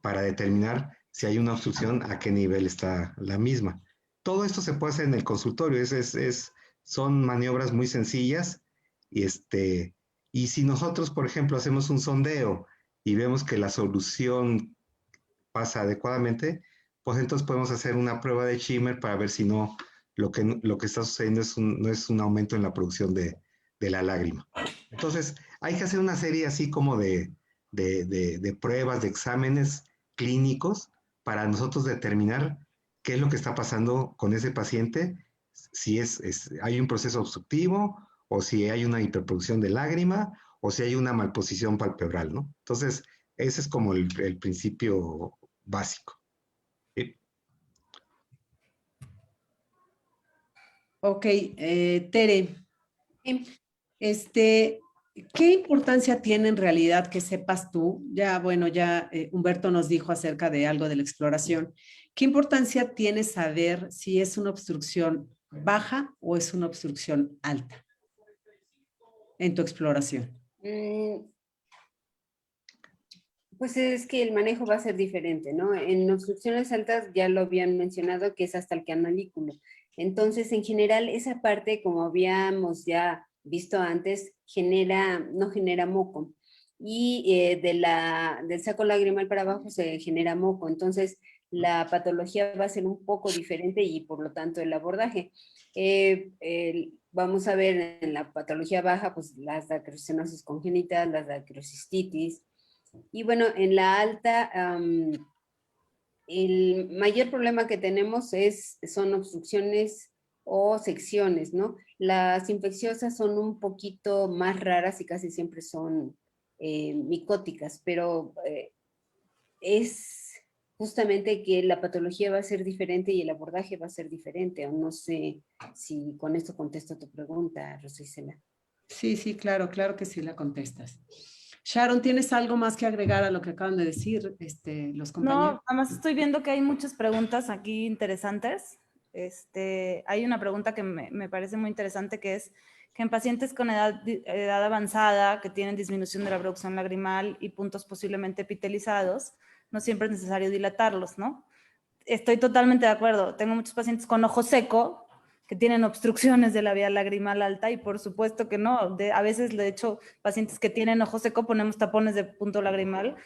Para determinar si hay una obstrucción, a qué nivel está la misma. Todo esto se puede hacer en el consultorio, son maniobras muy sencillas y, y si nosotros, por ejemplo, hacemos un sondeo y vemos que la solución pasa adecuadamente, pues entonces podemos hacer una prueba de Schimmer para ver si no, lo que está sucediendo no es un aumento en la producción de la lágrima. Entonces, hay que hacer una serie así como de pruebas, de exámenes clínicos para nosotros determinar qué es lo que está pasando con ese paciente, si hay un proceso obstructivo o si hay una hiperproducción de lágrima o si hay una malposición palpebral, ¿no? Entonces, ese es como el principio básico. ¿Sí? Ok, Tere, ¿qué importancia tiene en realidad que sepas tú? Ya, bueno, ya Humberto nos dijo acerca de algo de la exploración. ¿Qué importancia tiene saber si es una obstrucción baja o es una obstrucción alta en tu exploración? Pues es que el manejo va a ser diferente, ¿no? En obstrucciones altas ya lo habían mencionado que es hasta el canalículo. Entonces, en general, esa parte, como habíamos ya visto antes, no genera moco. Y del saco lagrimal para abajo se genera moco. Entonces, la patología va a ser un poco diferente y por lo tanto el abordaje. Vamos a ver en la patología baja, pues las dacrocenosis congénitas, las dacrocistitis. Y bueno, en la alta, el mayor problema que tenemos son obstrucciones o secciones, ¿no? Las infecciosas son un poquito más raras y casi siempre son micóticas, pero es justamente que la patología va a ser diferente y el abordaje va a ser diferente. O no sé si con esto contesto tu pregunta, Rosa Isela. Sí, sí, claro, claro que sí la contestas. Sharon, ¿tienes algo más que agregar a lo que acaban de decir los compañeros? No, además estoy viendo que hay muchas preguntas aquí interesantes. Hay una pregunta que me parece muy interesante, que es que en pacientes con edad avanzada que tienen disminución de la producción lagrimal y puntos posiblemente epitelizados, no siempre es necesario dilatarlos, ¿no? Estoy totalmente de acuerdo. Tengo muchos pacientes con ojo seco que tienen obstrucciones de la vía lagrimal alta y por supuesto que no. A veces, de hecho, pacientes que tienen ojo seco ponemos tapones de punto lagrimal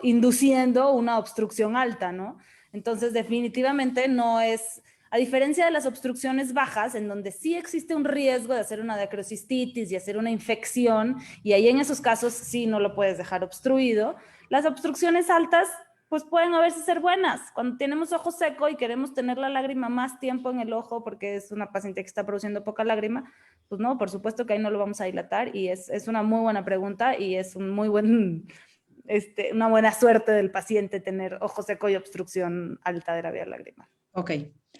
induciendo una obstrucción alta, ¿no? Entonces, definitivamente no es A diferencia de las obstrucciones bajas, en donde sí existe un riesgo de hacer una dacrocistitis y hacer una infección, y ahí en esos casos sí no lo puedes dejar obstruido, las obstrucciones altas pues pueden a veces ser buenas. Cuando tenemos ojo seco y queremos tener la lágrima más tiempo en el ojo porque es una paciente que está produciendo poca lágrima, pues no, por supuesto que ahí no lo vamos a dilatar, y es una muy buena pregunta y es un muy buen, una buena suerte del paciente tener ojo seco y obstrucción alta de la vía lagrimal. Ok,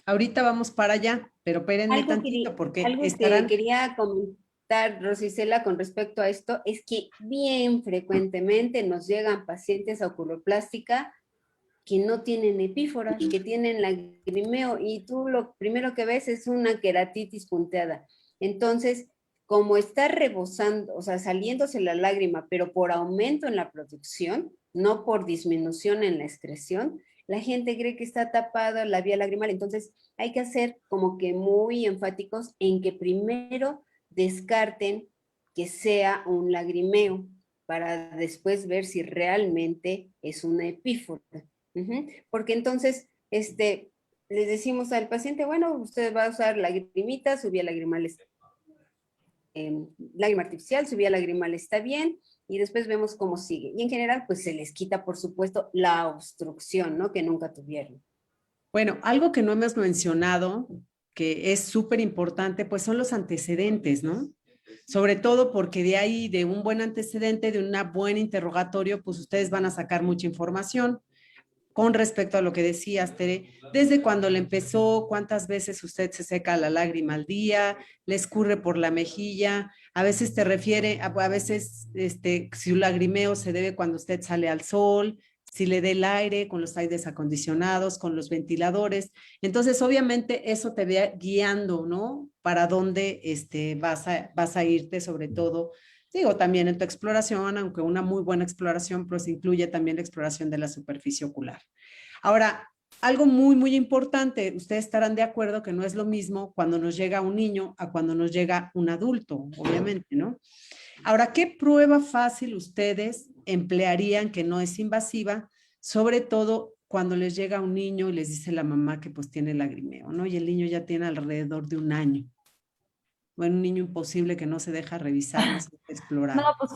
ahorita vamos para allá, pero espérenme tantito porque algo estarán... que quería comentar, Rosicela, con respecto a esto, es que bien frecuentemente nos llegan pacientes a oculoplástica que no tienen epífora, que tienen lagrimeo, y tú lo primero que ves es una queratitis punteada. Entonces, como está rebosando, o sea, saliéndose la lágrima, pero por aumento en la producción, no por disminución en la excreción, la gente cree que está tapada la vía lagrimal. Entonces, hay que ser como que muy enfáticos en que primero descarten que sea un lagrimeo para después ver si realmente es una epífora. Porque entonces, les decimos al paciente, bueno, usted va a usar lagrimita, su vía lagrimal es lágrima artificial, su vía lagrimal está bien, y después vemos cómo sigue. Y en general, pues se les quita, por supuesto, la obstrucción, ¿no? Que nunca tuvieron. Bueno, algo que no hemos mencionado, que es súper importante, pues son los antecedentes, ¿no? Sobre todo porque de ahí, de un buen antecedente, de un buen interrogatorio, pues ustedes van a sacar mucha información. Con respecto a lo que decías, Tere, desde cuando le empezó, cuántas veces usted se seca la lágrima al día, le escurre por la mejilla, a veces te refiere, a veces si un lagrimeo se debe cuando usted sale al sol, si le dé el aire con los aires acondicionados, con los ventiladores. Entonces, obviamente, eso te va guiando, ¿no? Para dónde vas a irte, sobre todo. Digo, también en tu exploración, aunque una muy buena exploración, pues incluye también la exploración de la superficie ocular. Ahora, algo muy, muy importante, ustedes estarán de acuerdo que no es lo mismo cuando nos llega un niño a cuando nos llega un adulto, obviamente, ¿no? Ahora, ¿qué prueba fácil ustedes emplearían que no es invasiva, sobre todo cuando les llega un niño y les dice la mamá que pues tiene lagrimeo, ¿no? Y el niño ya tiene alrededor de 1 año. Bueno, un niño imposible que no se deja revisar, no se deja explorar. No, pues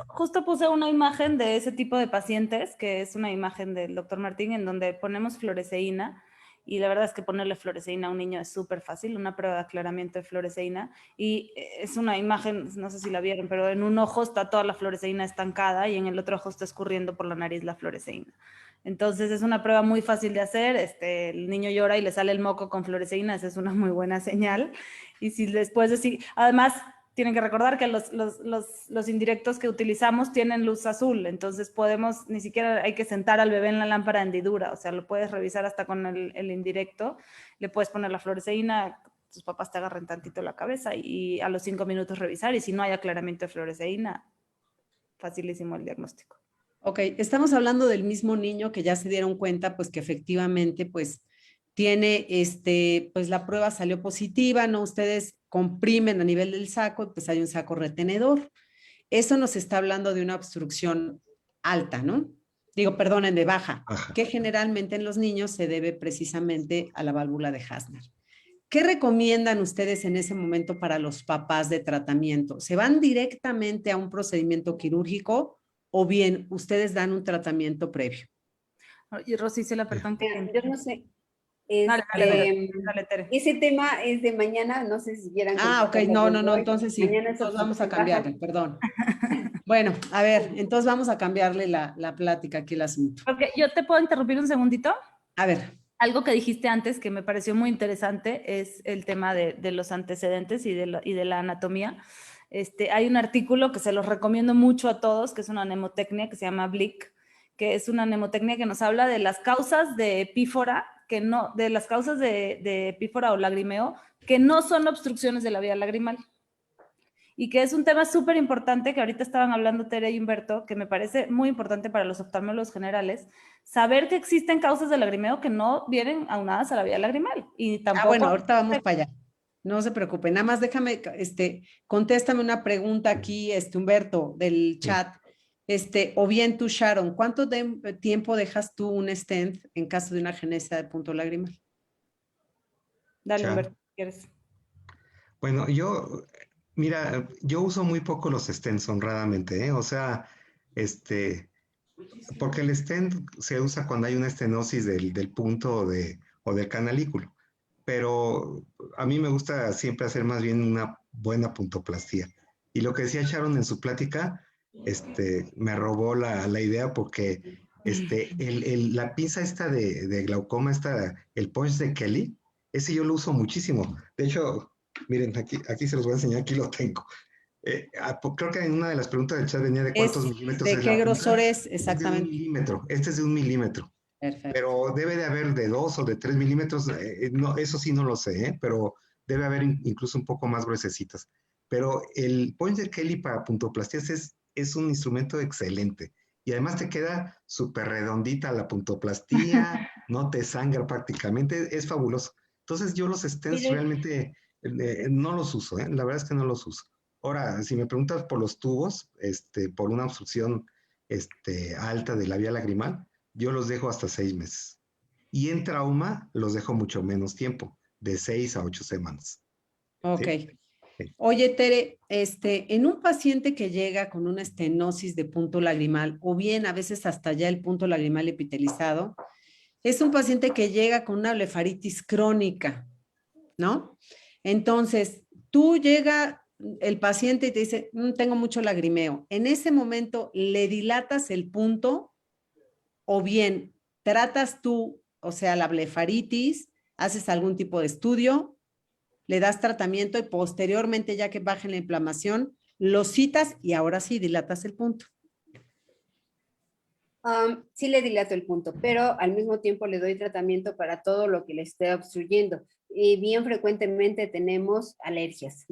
justo puse una imagen de ese tipo de pacientes, que es una imagen del doctor Martín, en donde ponemos fluoresceína, y la verdad es que ponerle fluoresceína a un niño es súper fácil, una prueba de aclaramiento de fluoresceína, y es una imagen, no sé si la vieron, pero en un ojo está toda la fluoresceína estancada y en el otro ojo está escurriendo por la nariz la fluoresceína. Entonces es una prueba muy fácil de hacer, el niño llora y le sale el moco con fluoresceína, esa es una muy buena señal. Y si después además tienen que recordar que los indirectos que utilizamos tienen luz azul, entonces ni siquiera hay que sentar al bebé en la lámpara de hendidura, o sea, lo puedes revisar hasta con el indirecto, le puedes poner la fluoresceína, tus papás te agarren tantito la cabeza y a los 5 minutos revisar, y si no hay aclaramiento de fluoresceína, facilísimo el diagnóstico. Ok, estamos hablando del mismo niño que ya se dieron cuenta, pues que efectivamente, pues tiene, pues la prueba salió positiva, ¿no? Ustedes comprimen a nivel del saco, pues hay un saco retenedor. Eso nos está hablando de una obstrucción alta, ¿no? Digo, perdonen, de baja, que generalmente en los niños se debe precisamente a la válvula de Hasner. ¿Qué recomiendan ustedes en ese momento para los papás de tratamiento? ¿Se van directamente a un procedimiento quirúrgico o bien ustedes dan un tratamiento previo? Y Rosicela, perdón. Yo no sé. Dale, Tere. Ese tema es de mañana, no sé si quieran. Ok, no, entonces sí, entonces vamos a cambiarle, perdón. Bueno, a ver, entonces vamos a cambiarle la plática aquí, el asunto. Okay, ¿yo te puedo interrumpir un segundito? A ver. Algo que dijiste antes que me pareció muy interesante es el tema de los antecedentes y de la anatomía. Hay un artículo que se los recomiendo mucho a todos, que es una mnemotecnia que se llama Blick, que es una mnemotecnia que nos habla de las causas de epífora, de las causas de epífora o lagrimeo, que no son obstrucciones de la vía lagrimal. Y que es un tema súper importante que ahorita estaban hablando Tere y Humberto, que me parece muy importante para los oftalmólogos generales, saber que existen causas de lagrimeo que no vienen aunadas a la vía lagrimal. Y tampoco... bueno, ahorita vamos para allá. No se preocupen, nada más déjame, contéstame una pregunta aquí, Humberto, del chat. O bien tú, Sharon, ¿cuánto tiempo dejas tú un stent en caso de una agenesia de punto lagrimal? Dale, Chao. Humberto, si ¿quieres? Bueno, mira, yo uso muy poco los stents, honradamente, ¿eh? O sea, porque el stent se usa cuando hay una estenosis del punto o del canalículo, pero a mí me gusta siempre hacer más bien una buena puntoplastía. Y lo que decía Sharon en su plática, me robó la idea porque la pinza esta de glaucoma, el punch de Kelly, ese yo lo uso muchísimo. De hecho, miren, aquí se los voy a enseñar, aquí lo tengo. Creo que en una de las preguntas del chat venía de cuántos milímetros ¿De es qué la grosor punta. es Es de 1 exactamente? milímetro. Este es de 1 milímetro. Perfecto. Pero debe de haber de 2 o de 3 milímetros. No, eso sí no lo sé, pero debe haber incluso un poco más gruesecitas. Pero el Pointer Kelly para puntoplastías es un instrumento excelente. Y además te queda súper redondita la puntoplastía, no te sangra prácticamente, es fabuloso. Entonces yo los stents Mire, realmente no los uso, ¿eh? La verdad es que no los uso. Ahora, si me preguntas por los tubos, por una obstrucción alta de la vía lagrimal, yo los dejo hasta 6 meses. Y en trauma los dejo mucho menos tiempo, de 6 a 8 semanas. Ok. ¿Sí? Sí. Oye, Tere, en un paciente que llega con una estenosis de punto lagrimal, o bien a veces hasta ya el punto lagrimal epitelizado, es un paciente que llega con una blefaritis crónica, ¿no? Entonces, tú llega el paciente y te dice, tengo mucho lagrimeo. En ese momento, ¿le dilatas el punto o bien tratas tú, o sea, la blefaritis, haces algún tipo de estudio, le das tratamiento y posteriormente, ya que baje la inflamación, lo citas y ahora sí dilatas el punto? Sí le dilato el punto, pero al mismo tiempo le doy tratamiento para todo lo que le esté obstruyendo. Y bien frecuentemente tenemos alergias.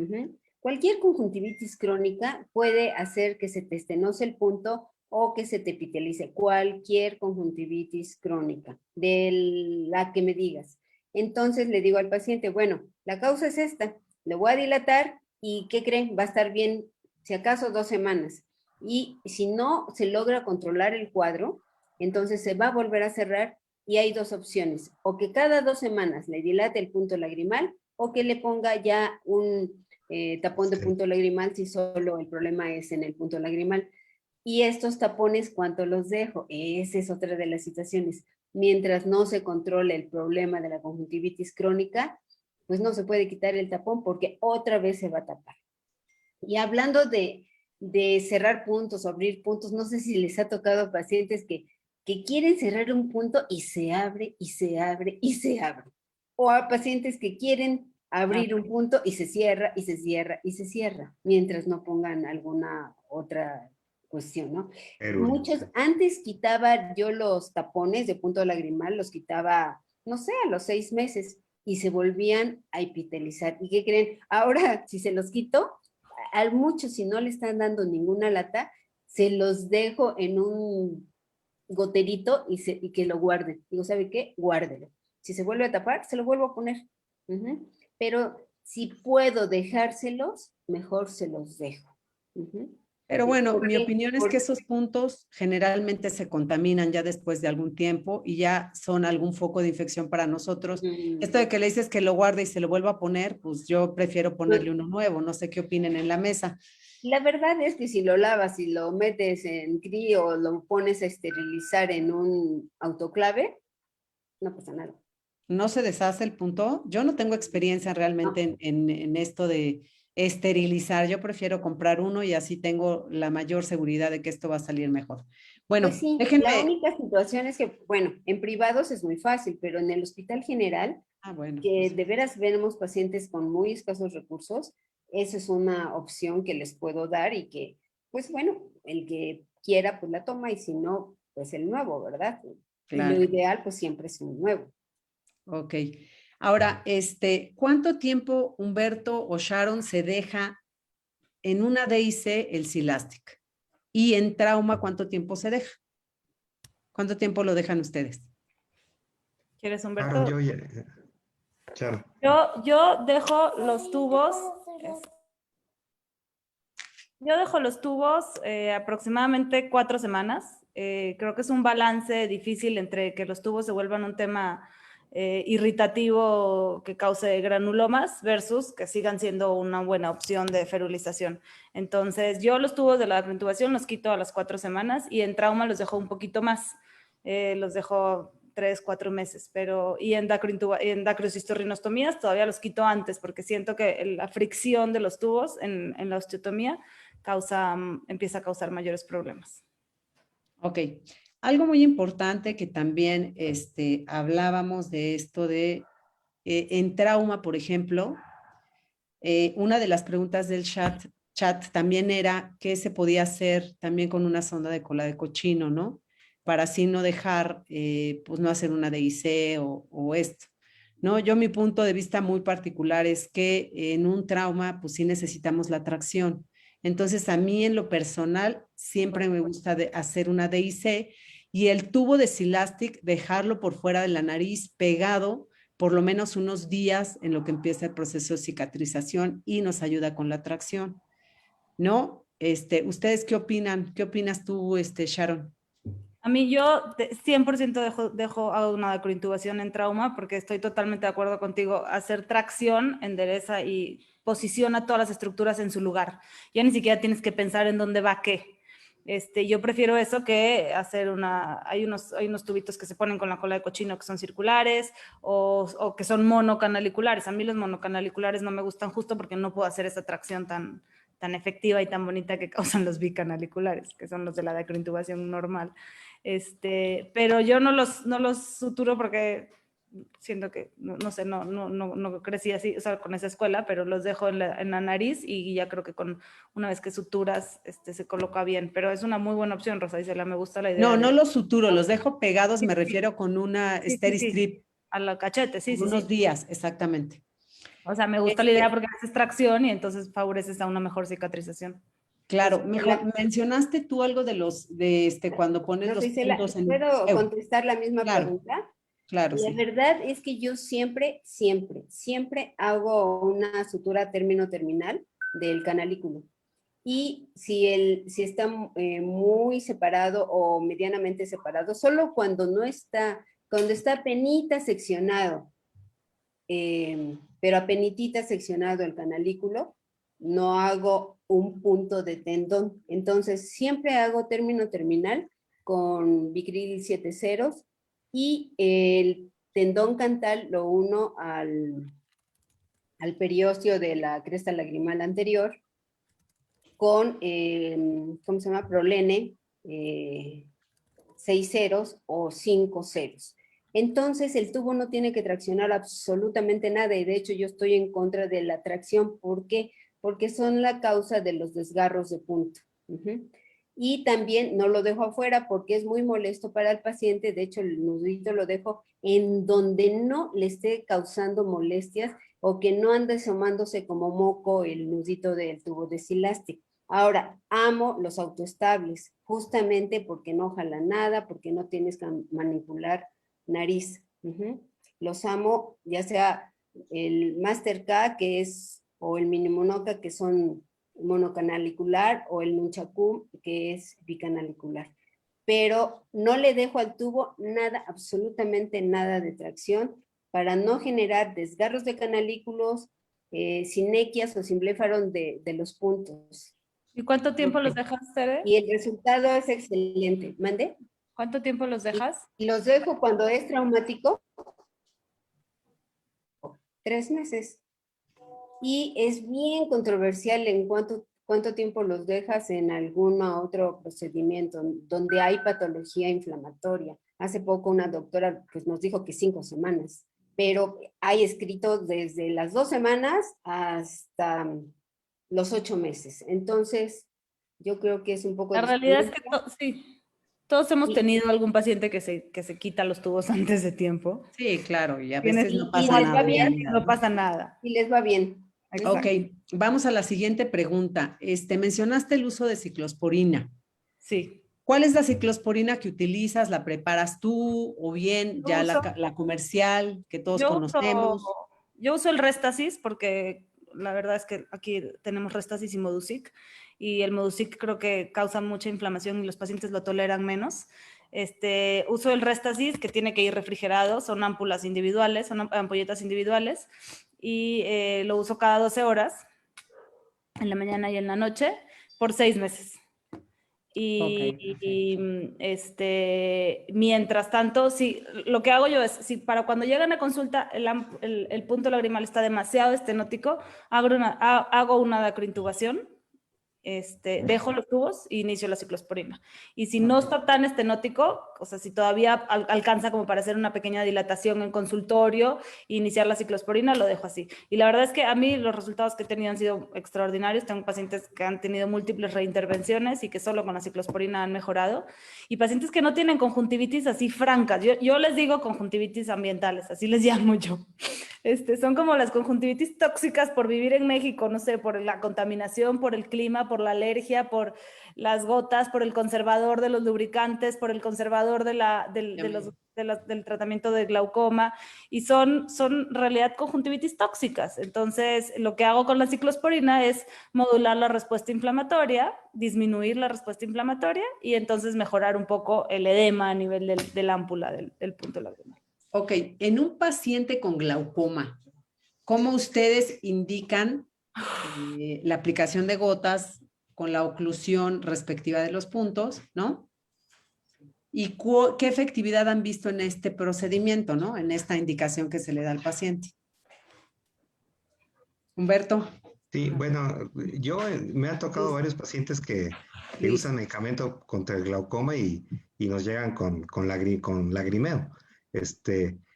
Cualquier conjuntivitis crónica puede hacer que se te estenose el punto o que se te epitelice. Cualquier conjuntivitis crónica, de la que me digas. Entonces le digo al paciente, bueno, la causa es esta, le voy a dilatar y ¿qué creen? Va a estar bien, si acaso 2 semanas. Y si no se logra controlar el cuadro, entonces se va a volver a cerrar y hay dos opciones, o que cada 2 semanas le dilate el punto lagrimal o que le ponga ya un tapón de punto lagrimal si solo el problema es en el punto lagrimal. Y estos tapones, ¿cuánto los dejo? Esa es otra de las situaciones. Mientras no se controle el problema de la conjuntivitis crónica, pues no se puede quitar el tapón porque otra vez se va a tapar. Y hablando de cerrar puntos o abrir puntos, no sé si les ha tocado pacientes que quieren cerrar un punto y se abre y se abre y se abre. O a pacientes que quieren abrir un punto y se cierra y se cierra y se cierra, mientras no pongan alguna otra cuestión, ¿no? Muchos, antes quitaba yo los tapones de punto lagrimal, los quitaba, no sé, a los 6 meses y se volvían a epitelizar. ¿Y qué creen? Ahora, si se los quito, a muchos, si no le están dando ninguna lata, se los dejo en un goterito y que lo guarden. Digo, ¿sabe qué? Guárdelo. Si se vuelve a tapar, se lo vuelvo a poner. Pero si puedo dejárselos, mejor se los dejo. Pero bueno, mi opinión es que esos puntos generalmente se contaminan ya después de algún tiempo y ya son algún foco de infección para nosotros. Esto de que le dices que lo guarde y se lo vuelva a poner, pues yo prefiero ponerle uno nuevo. No sé qué opinen en la mesa. La verdad es que si lo lavas y lo metes en CRI o lo pones a esterilizar en un autoclave, no pasa nada. ¿No se deshace el punto? Yo no tengo experiencia realmente en esto de esterilizar. Yo prefiero comprar uno y así tengo la mayor seguridad de que esto va a salir mejor. Bueno, pues sí, déjenme. la única situación es que, bueno, en privados es muy fácil, pero en el hospital general, Bueno, que pues, de veras vemos pacientes con muy escasos recursos, esa es una opción que les puedo dar y que, pues bueno, el que quiera, pues la toma y si no, pues el nuevo, ¿verdad? Y lo claro. ideal, pues siempre es un nuevo. Ok. Ahora, ¿cuánto tiempo Humberto o Sharon se deja en una DIC el Silastic? Y en trauma, ¿cuánto tiempo se deja? ¿Cuánto tiempo lo dejan ustedes? ¿Quieres, Humberto? Claro, Charo. Yo dejo los tubos. Yo dejo los tubos aproximadamente 4 semanas. Creo que es un balance difícil entre que los tubos se vuelvan un tema irritativo que cause granulomas versus que sigan siendo una buena opción de ferulización. Entonces, yo los tubos de la intubación los quito a las 4 semanas y en trauma los dejo un poquito más, los dejo 3, 4 meses, pero y en dacrocistorrinostomías todavía los quito antes porque siento que la fricción de los tubos en la osteotomía empieza a causar mayores problemas. Ok. Algo muy importante que también hablábamos de esto de en trauma, por ejemplo, una de las preguntas del chat también era qué se podía hacer también con una sonda de cola de cochino, ¿no? Para así no dejar, pues no hacer una DIC o esto, ¿no? Yo mi punto de vista muy particular es que en un trauma, pues sí necesitamos la tracción. Entonces, a mí en lo personal siempre me gusta hacer una DIC y el tubo de Silastic, dejarlo por fuera de la nariz pegado por lo menos unos días en lo que empieza el proceso de cicatrización y nos ayuda con la tracción, ¿no? ¿Ustedes qué opinan? ¿Qué opinas tú, Sharon? A mí yo 100% hago una dacrointubación en trauma porque estoy totalmente de acuerdo contigo. Hacer tracción endereza y posiciona todas las estructuras en su lugar. Ya ni siquiera tienes que pensar en dónde va qué. Yo prefiero eso que hacer hay unos tubitos que se ponen con la cola de cochino que son circulares o que son monocanaliculares. A mí los monocanaliculares no me gustan justo porque no puedo hacer esa tracción tan efectiva y tan bonita que causan los bicanaliculares, que son los de la dacrointubación normal. Pero yo no los suturo porque siento que, no sé, no crecí así, o sea, con esa escuela, pero los dejo en la nariz y ya creo que una vez que suturas, se coloca bien. Pero es una muy buena opción, Rosa Isela, me gusta la idea. No los suturo, los dejo pegados, me refiero con una Steri-Strip. A la cachete, sí. Unos días, exactamente. O sea, me gusta la idea porque haces tracción y entonces favoreces a una mejor cicatrización. Claro, mencionaste tú algo de cuando pones los puntos en... ¿Puedo contestar la misma pregunta? Claro, La verdad es que yo siempre hago una sutura término-terminal del canalículo. Y si está muy separado o medianamente separado, solo cuando está apenita seccionado, pero apenitita seccionado el canalículo, no hago un punto de tendón. Entonces, siempre hago término-terminal con Vicryl 7 ceros y el tendón cantal lo uno al periósteo de la cresta lagrimal anterior con, ¿cómo se llama? Prolene 6 ceros o 5 ceros. Entonces, el tubo no tiene que traccionar absolutamente nada y de hecho yo estoy en contra de la tracción. ¿Por qué? Porque son la causa de los desgarros de punto. Y también no lo dejo afuera porque es muy molesto para el paciente. De hecho, el nudito lo dejo en donde no le esté causando molestias o que no ande asomándose como moco el nudito del tubo de Silastic. Ahora, amo los autoestables, justamente porque no jala nada, porque no tienes que manipular nariz. Los amo, ya sea el Master K, o el Mini Monoca, que son monocanalicular, o el Nunchaku, que es bicanalicular. Pero no le dejo al tubo nada, absolutamente nada de tracción, para no generar desgarros de canalículos, sinequias o simblefaron de los puntos. ¿Y cuánto tiempo los dejas, Tere? Y el resultado es excelente. ¿Mande? ¿Cuánto tiempo los dejas? Y los dejo cuando es traumático, 3 meses. Y es bien controversial en cuánto tiempo los dejas en algún otro procedimiento donde hay patología inflamatoria. Hace poco una doctora pues, nos dijo que 5 semanas, pero hay escrito desde las 2 semanas hasta los 8 meses. Entonces, yo creo que es un poco... La realidad es que sí, todos hemos tenido algún paciente que se quita los tubos antes de tiempo. Sí, claro, y a veces no pasa nada. Va bien, no pasa nada. Y les va bien. Exacto. Ok, vamos a la siguiente pregunta. Mencionaste el uso de ciclosporina. Sí. ¿Cuál es la ciclosporina que utilizas? ¿La preparas tú o bien ya la comercial que todos conocemos? Yo uso el Restasis porque la verdad es que aquí tenemos Restasis y Modusic y el Modusic creo que causa mucha inflamación y los pacientes lo toleran menos. uso el Restasis, que tiene que ir refrigerado, son ámpulas individuales, son ampolletas individuales, y lo uso cada 12 horas, en la mañana y en la noche, por 6 meses. Y mientras tanto, lo que hago yo es, si para cuando llegan a consulta el punto lagrimal está demasiado estenótico, hago una dacrointubación, dejo los tubos e inicio la ciclosporina. Y si no está tan estenótico, o sea, si todavía alcanza como para hacer una pequeña dilatación en consultorio e iniciar la ciclosporina, lo dejo así. Y la verdad es que a mí los resultados que he tenido han sido extraordinarios. Tengo pacientes que han tenido múltiples reintervenciones y que solo con la ciclosporina han mejorado. Y pacientes que no tienen conjuntivitis así francas. Yo les digo conjuntivitis ambientales, así les llamo yo. Son como las conjuntivitis tóxicas por vivir en México, no sé, por la contaminación, por el clima, por la alergia, por las gotas, por el conservador de los lubricantes, por el conservador del tratamiento de glaucoma, y son en realidad conjuntivitis tóxicas. Entonces, lo que hago con la ciclosporina es modular la respuesta inflamatoria, disminuir la respuesta inflamatoria y entonces mejorar un poco el edema a nivel del ámpula del punto lagrimal. Ok, en un paciente con glaucoma, ¿cómo ustedes indican la aplicación de gotas con la oclusión respectiva de los puntos, ¿no? ¿Y qué efectividad han visto en este procedimiento, ¿no? En esta indicación que se le da al paciente. Humberto. Sí, bueno, me ha tocado varios pacientes que usan medicamento contra el glaucoma y nos llegan con lagrimeo.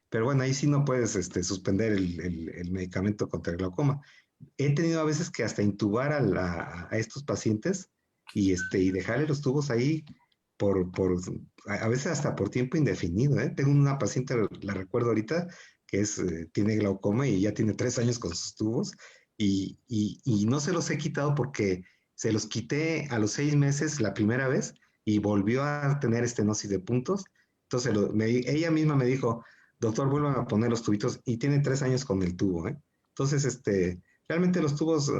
Pero bueno, ahí sí no puedes suspender el medicamento contra el glaucoma. He tenido a veces que hasta intubar a estos pacientes y dejarle los tubos ahí a veces hasta por tiempo indefinido, ¿eh? Tengo una paciente, la recuerdo ahorita, que tiene glaucoma y ya tiene 3 años con sus tubos y no se los he quitado porque se los quité a los 6 meses la primera vez y volvió a tener estenosis de puntos. Entonces ella misma me dijo, doctor, vuelvan a poner los tubitos, y tiene 3 años con el tubo, ¿eh? Entonces, realmente los tubos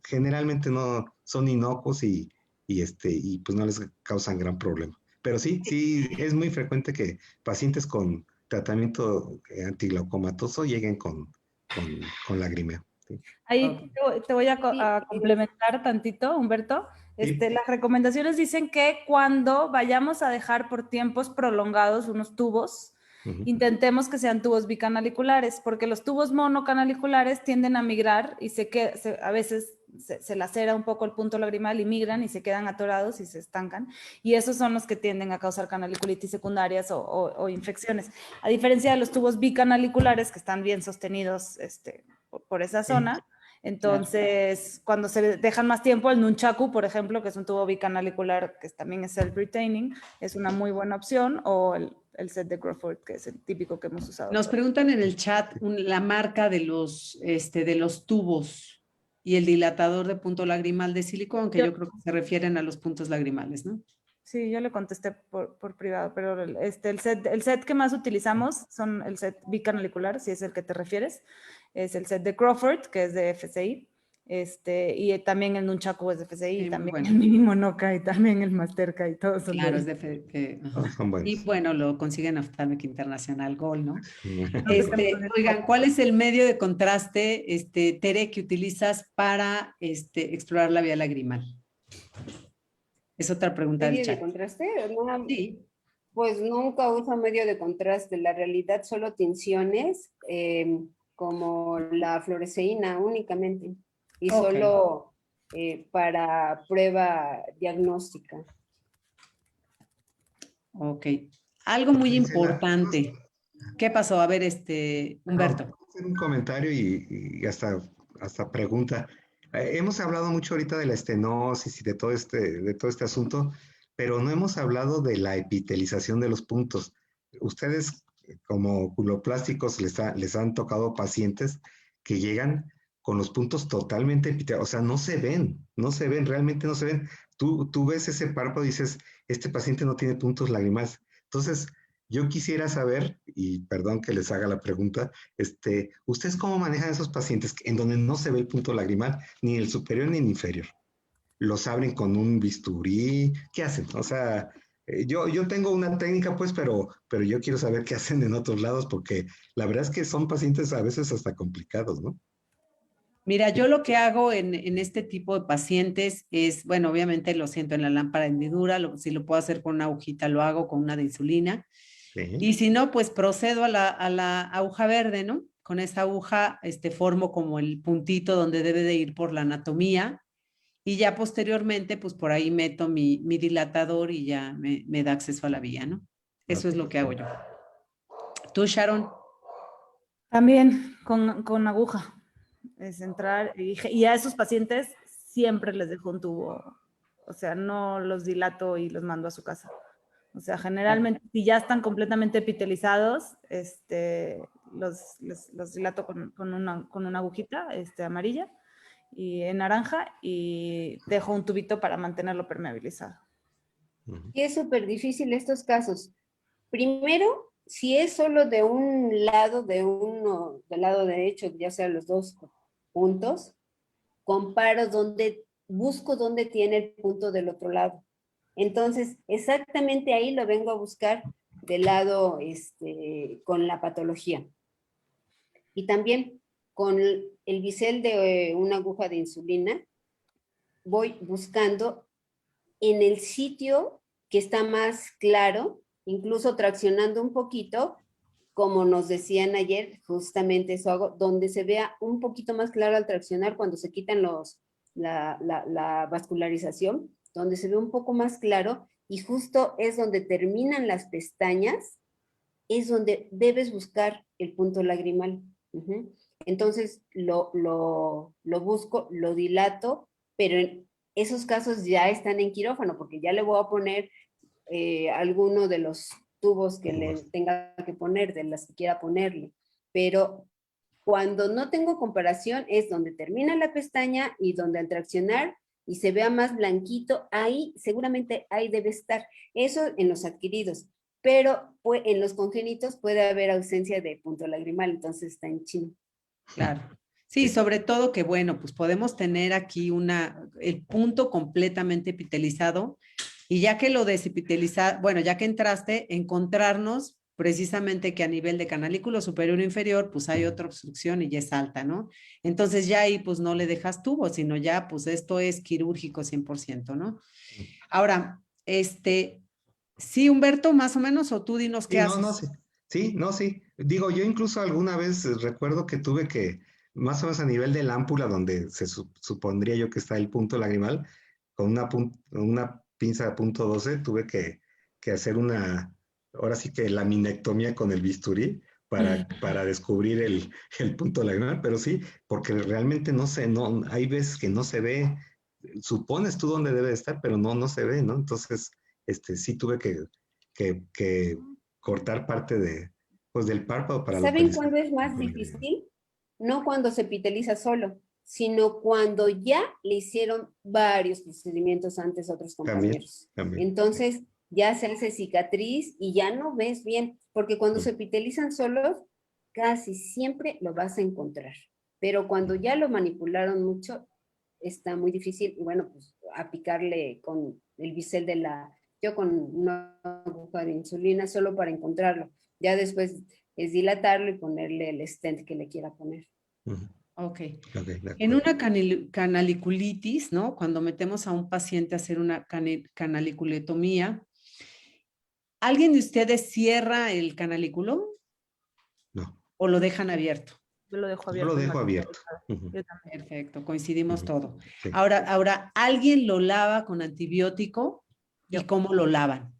generalmente no son inocuos y pues no les causan gran problema. Pero sí, es muy frecuente que pacientes con tratamiento antiglaucomatoso lleguen con lagrimeo. ¿Sí? Ahí te voy a complementar tantito, Humberto. Las recomendaciones dicen que cuando vayamos a dejar por tiempos prolongados unos tubos, intentemos que sean tubos bicanaliculares, porque los tubos monocanaliculares tienden a migrar y a veces se lacera un poco el punto lagrimal y migran y se quedan atorados y se estancan, y esos son los que tienden a causar canaliculitis secundarias o infecciones, a diferencia de los tubos bicanaliculares que están bien sostenidos por esa zona. Entonces, cuando se dejan más tiempo, el nunchaku, por ejemplo, que es un tubo bicanalicular que también es self-retaining, es una muy buena opción, o el set de Crawford, que es el típico que hemos usado. Nos preguntan en el chat la marca de los tubos y el dilatador de punto lagrimal de silicón, que yo creo que se refieren a los puntos lagrimales, ¿no? Sí, yo le contesté por privado, pero el set que más utilizamos son el set bicanalicular, si es el que te refieres, es el set de Crawford, que es de FCI, y también el nunchaku es de FCI, y también el mini monoca, y también el masterca, y todos son claro, es de FCI. Y bueno, lo consiguen Ophthalmic International Gold, ¿no? Oigan, ¿cuál es el medio de contraste, Tere, que utilizas para explorar la vía lagrimal? Es otra pregunta del chat. ¿Medio de contraste? No, sí. Pues nunca uso medio de contraste. La realidad solo tinciones, como la fluoresceína únicamente. Y solo para prueba diagnóstica. Ok. Algo muy importante. ¿Qué pasó? A ver, Humberto. Voy a hacer un comentario y hasta pregunta. Hemos hablado mucho ahorita de la estenosis y de todo este asunto, pero no hemos hablado de la epitelización de los puntos. Ustedes, como oculoplásticos, les han tocado pacientes que llegan con los puntos totalmente epitelizados, o sea, no se ven, realmente no se ven. Tú ves ese párpado y dices, este paciente no tiene puntos lagrimales. Entonces, yo quisiera saber, y perdón que les haga la pregunta, ¿ustedes cómo manejan esos pacientes en donde no se ve el punto lagrimal, ni el superior ni el inferior? ¿Los abren con un bisturí? ¿Qué hacen? O sea, Yo tengo una técnica, pues, pero yo quiero saber qué hacen en otros lados, porque la verdad es que son pacientes a veces hasta complicados, ¿no? Mira, yo lo que hago en este tipo de pacientes es, bueno, obviamente lo siento en la lámpara hendidura, si lo puedo hacer con una agujita, lo hago con una de insulina. Sí. Y si no, pues procedo a la aguja verde, ¿no? Con esa aguja, formo como el puntito donde debe de ir por la anatomía. Y ya posteriormente, pues por ahí meto mi dilatador y ya me da acceso a la vía, ¿no? Eso es Ok. lo que hago yo. ¿Tú, Sharon? También con aguja. Es entrar y a esos pacientes siempre les dejo un tubo. O sea, no los dilato y los mando a su casa. O sea, generalmente, si ya están completamente epitelizados, los dilato con una agujita amarilla y en naranja y dejo un tubito para mantenerlo permeabilizado. Ujú. Y es súper difícil estos casos. Primero, si es solo de un lado, del lado derecho, ya sea los dos puntos, comparo busco dónde tiene el punto del otro lado. Entonces, exactamente ahí lo vengo a buscar del lado con la patología. Y también con el bisel de una aguja de insulina, voy buscando en el sitio que está más claro, incluso traccionando un poquito, como nos decían ayer, justamente eso hago, donde se vea un poquito más claro al traccionar cuando se quitan la vascularización, donde se ve un poco más claro y justo es donde terminan las pestañas, es donde debes buscar el punto lagrimal. Uh-huh. Entonces lo busco, lo dilato, pero en esos casos ya están en quirófano, porque ya le voy a poner alguno de los tubos que le tenga que poner, de las que quiera ponerle. Pero cuando no tengo comparación es donde termina la pestaña y donde al traccionar y se vea más blanquito, ahí seguramente ahí debe estar. Eso en los adquiridos, pero en los congénitos puede haber ausencia de punto lagrimal, entonces está en chino. Claro. Sí, sobre todo que, bueno, pues podemos tener aquí el punto completamente epitelizado y ya que lo desepiteliza, bueno, ya que entraste, encontrarnos precisamente que a nivel de canalículo superior o inferior, pues hay otra obstrucción y ya es alta, ¿no? Entonces ya ahí pues no le dejas tubo, sino ya pues esto es quirúrgico 100%, ¿no? Ahora, sí, Humberto, más o menos, o tú dinos qué Sí, no, haces. sí. Sí, no, sí. Digo, yo incluso alguna vez recuerdo que tuve que, más o menos a nivel de la ámpula, donde supondría yo que está el punto lagrimal, con una pinza de punto 12, tuve que hacer ahora sí que la minectomía con el bisturí para descubrir el punto lagrimal, pero sí, porque realmente no sé, no, hay veces que no se ve, supones tú dónde debe estar, pero no se ve, ¿no? Entonces, sí tuve que cortar parte pues, del párpado para ¿Saben localizar. cuándo es más difícil? No cuando se epiteliza solo, sino cuando ya le hicieron varios procedimientos antes a otros También, compañeros. también. Entonces ya se hace cicatriz y ya no ves bien, porque cuando se epitelizan solos, casi siempre lo vas a encontrar. Pero cuando ya lo manipularon mucho, está muy difícil. Y bueno, pues a picarle con el bisel yo con una aguja de insulina solo para encontrarlo. Ya después es dilatarlo y ponerle el stent que le quiera poner. Ok. Ok, de En acuerdo. una canaliculitis, ¿no? Cuando metemos a un paciente a hacer una canaliculectomía, ¿alguien de ustedes cierra el canalículo No, o lo dejan abierto? Yo lo dejo yo lo abierto en la dejo abierto. especialidad. Ujú, Yo también. Perfecto, coincidimos ujú, todo. sí. Ahora, ¿alguien lo lava con antibiótico y Yo. cómo lo lavan?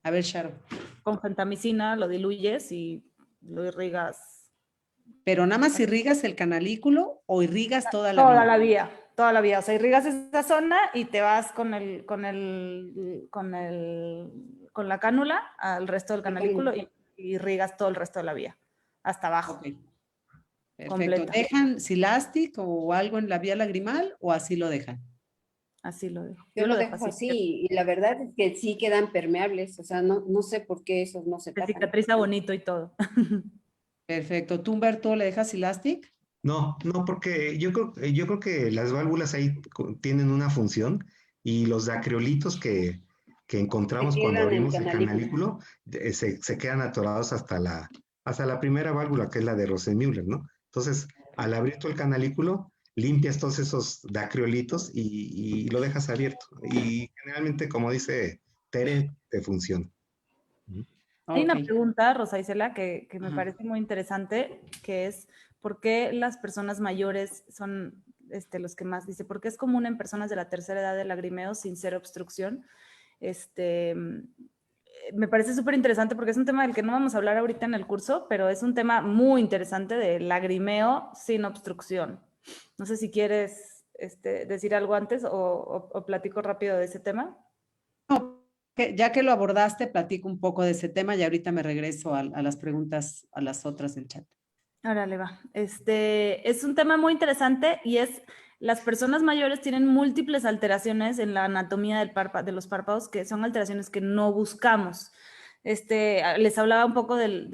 A ver, Sharon. Con gentamicina lo diluyes y lo irrigas. ¿Pero nada más irrigas el canalículo o irrigas toda la Toda vía? la vía, toda la vía. O sea, irrigas esa zona y te vas con la cánula al resto del canalículo y irrigas todo el resto de la vía, hasta abajo, Ok, perfecto. completa. ¿Dejan Silastic o algo en la vía lagrimal o así lo dejan? Así lo dejo. Yo Yo lo lo dejo dejo así. así y la verdad es que sí quedan permeables, o sea, no sé por qué esos no se Se tapan. cicatriza bonito y todo. Perfecto. ¿Tú, Humberto, le dejas Silastic? No, porque yo creo que las válvulas ahí tienen una función y los acreolitos que que encontramos Se cuando quedan en abrimos el canalículo. canalículo, se quedan atorados hasta la primera válvula, que es la de Rosenmüller, ¿no? Entonces, al abrir tú el canalículo, limpias todos esos dacriolitos y lo dejas abierto. Y generalmente, como dice Tere, te funciona. Hay una Ok. pregunta, Rosa Isela, que me Ajá. parece muy interesante, que es ¿por qué las personas mayores son los que más? Dice, ¿por qué es común en personas de la tercera edad el lagrimeo sin ser obstrucción? Me parece súper interesante porque es un tema del que no vamos a hablar ahorita en el curso, pero es un tema muy interesante de lagrimeo sin obstrucción. No sé si quieres decir algo antes o platico rápido de ese tema. Ya que lo abordaste, platico un poco de ese tema y ahorita me regreso a las preguntas, a las otras del chat. Órale, va. Es un tema muy interesante y las personas mayores tienen múltiples alteraciones en la anatomía de los párpados, que son alteraciones que no buscamos. Les hablaba un poco del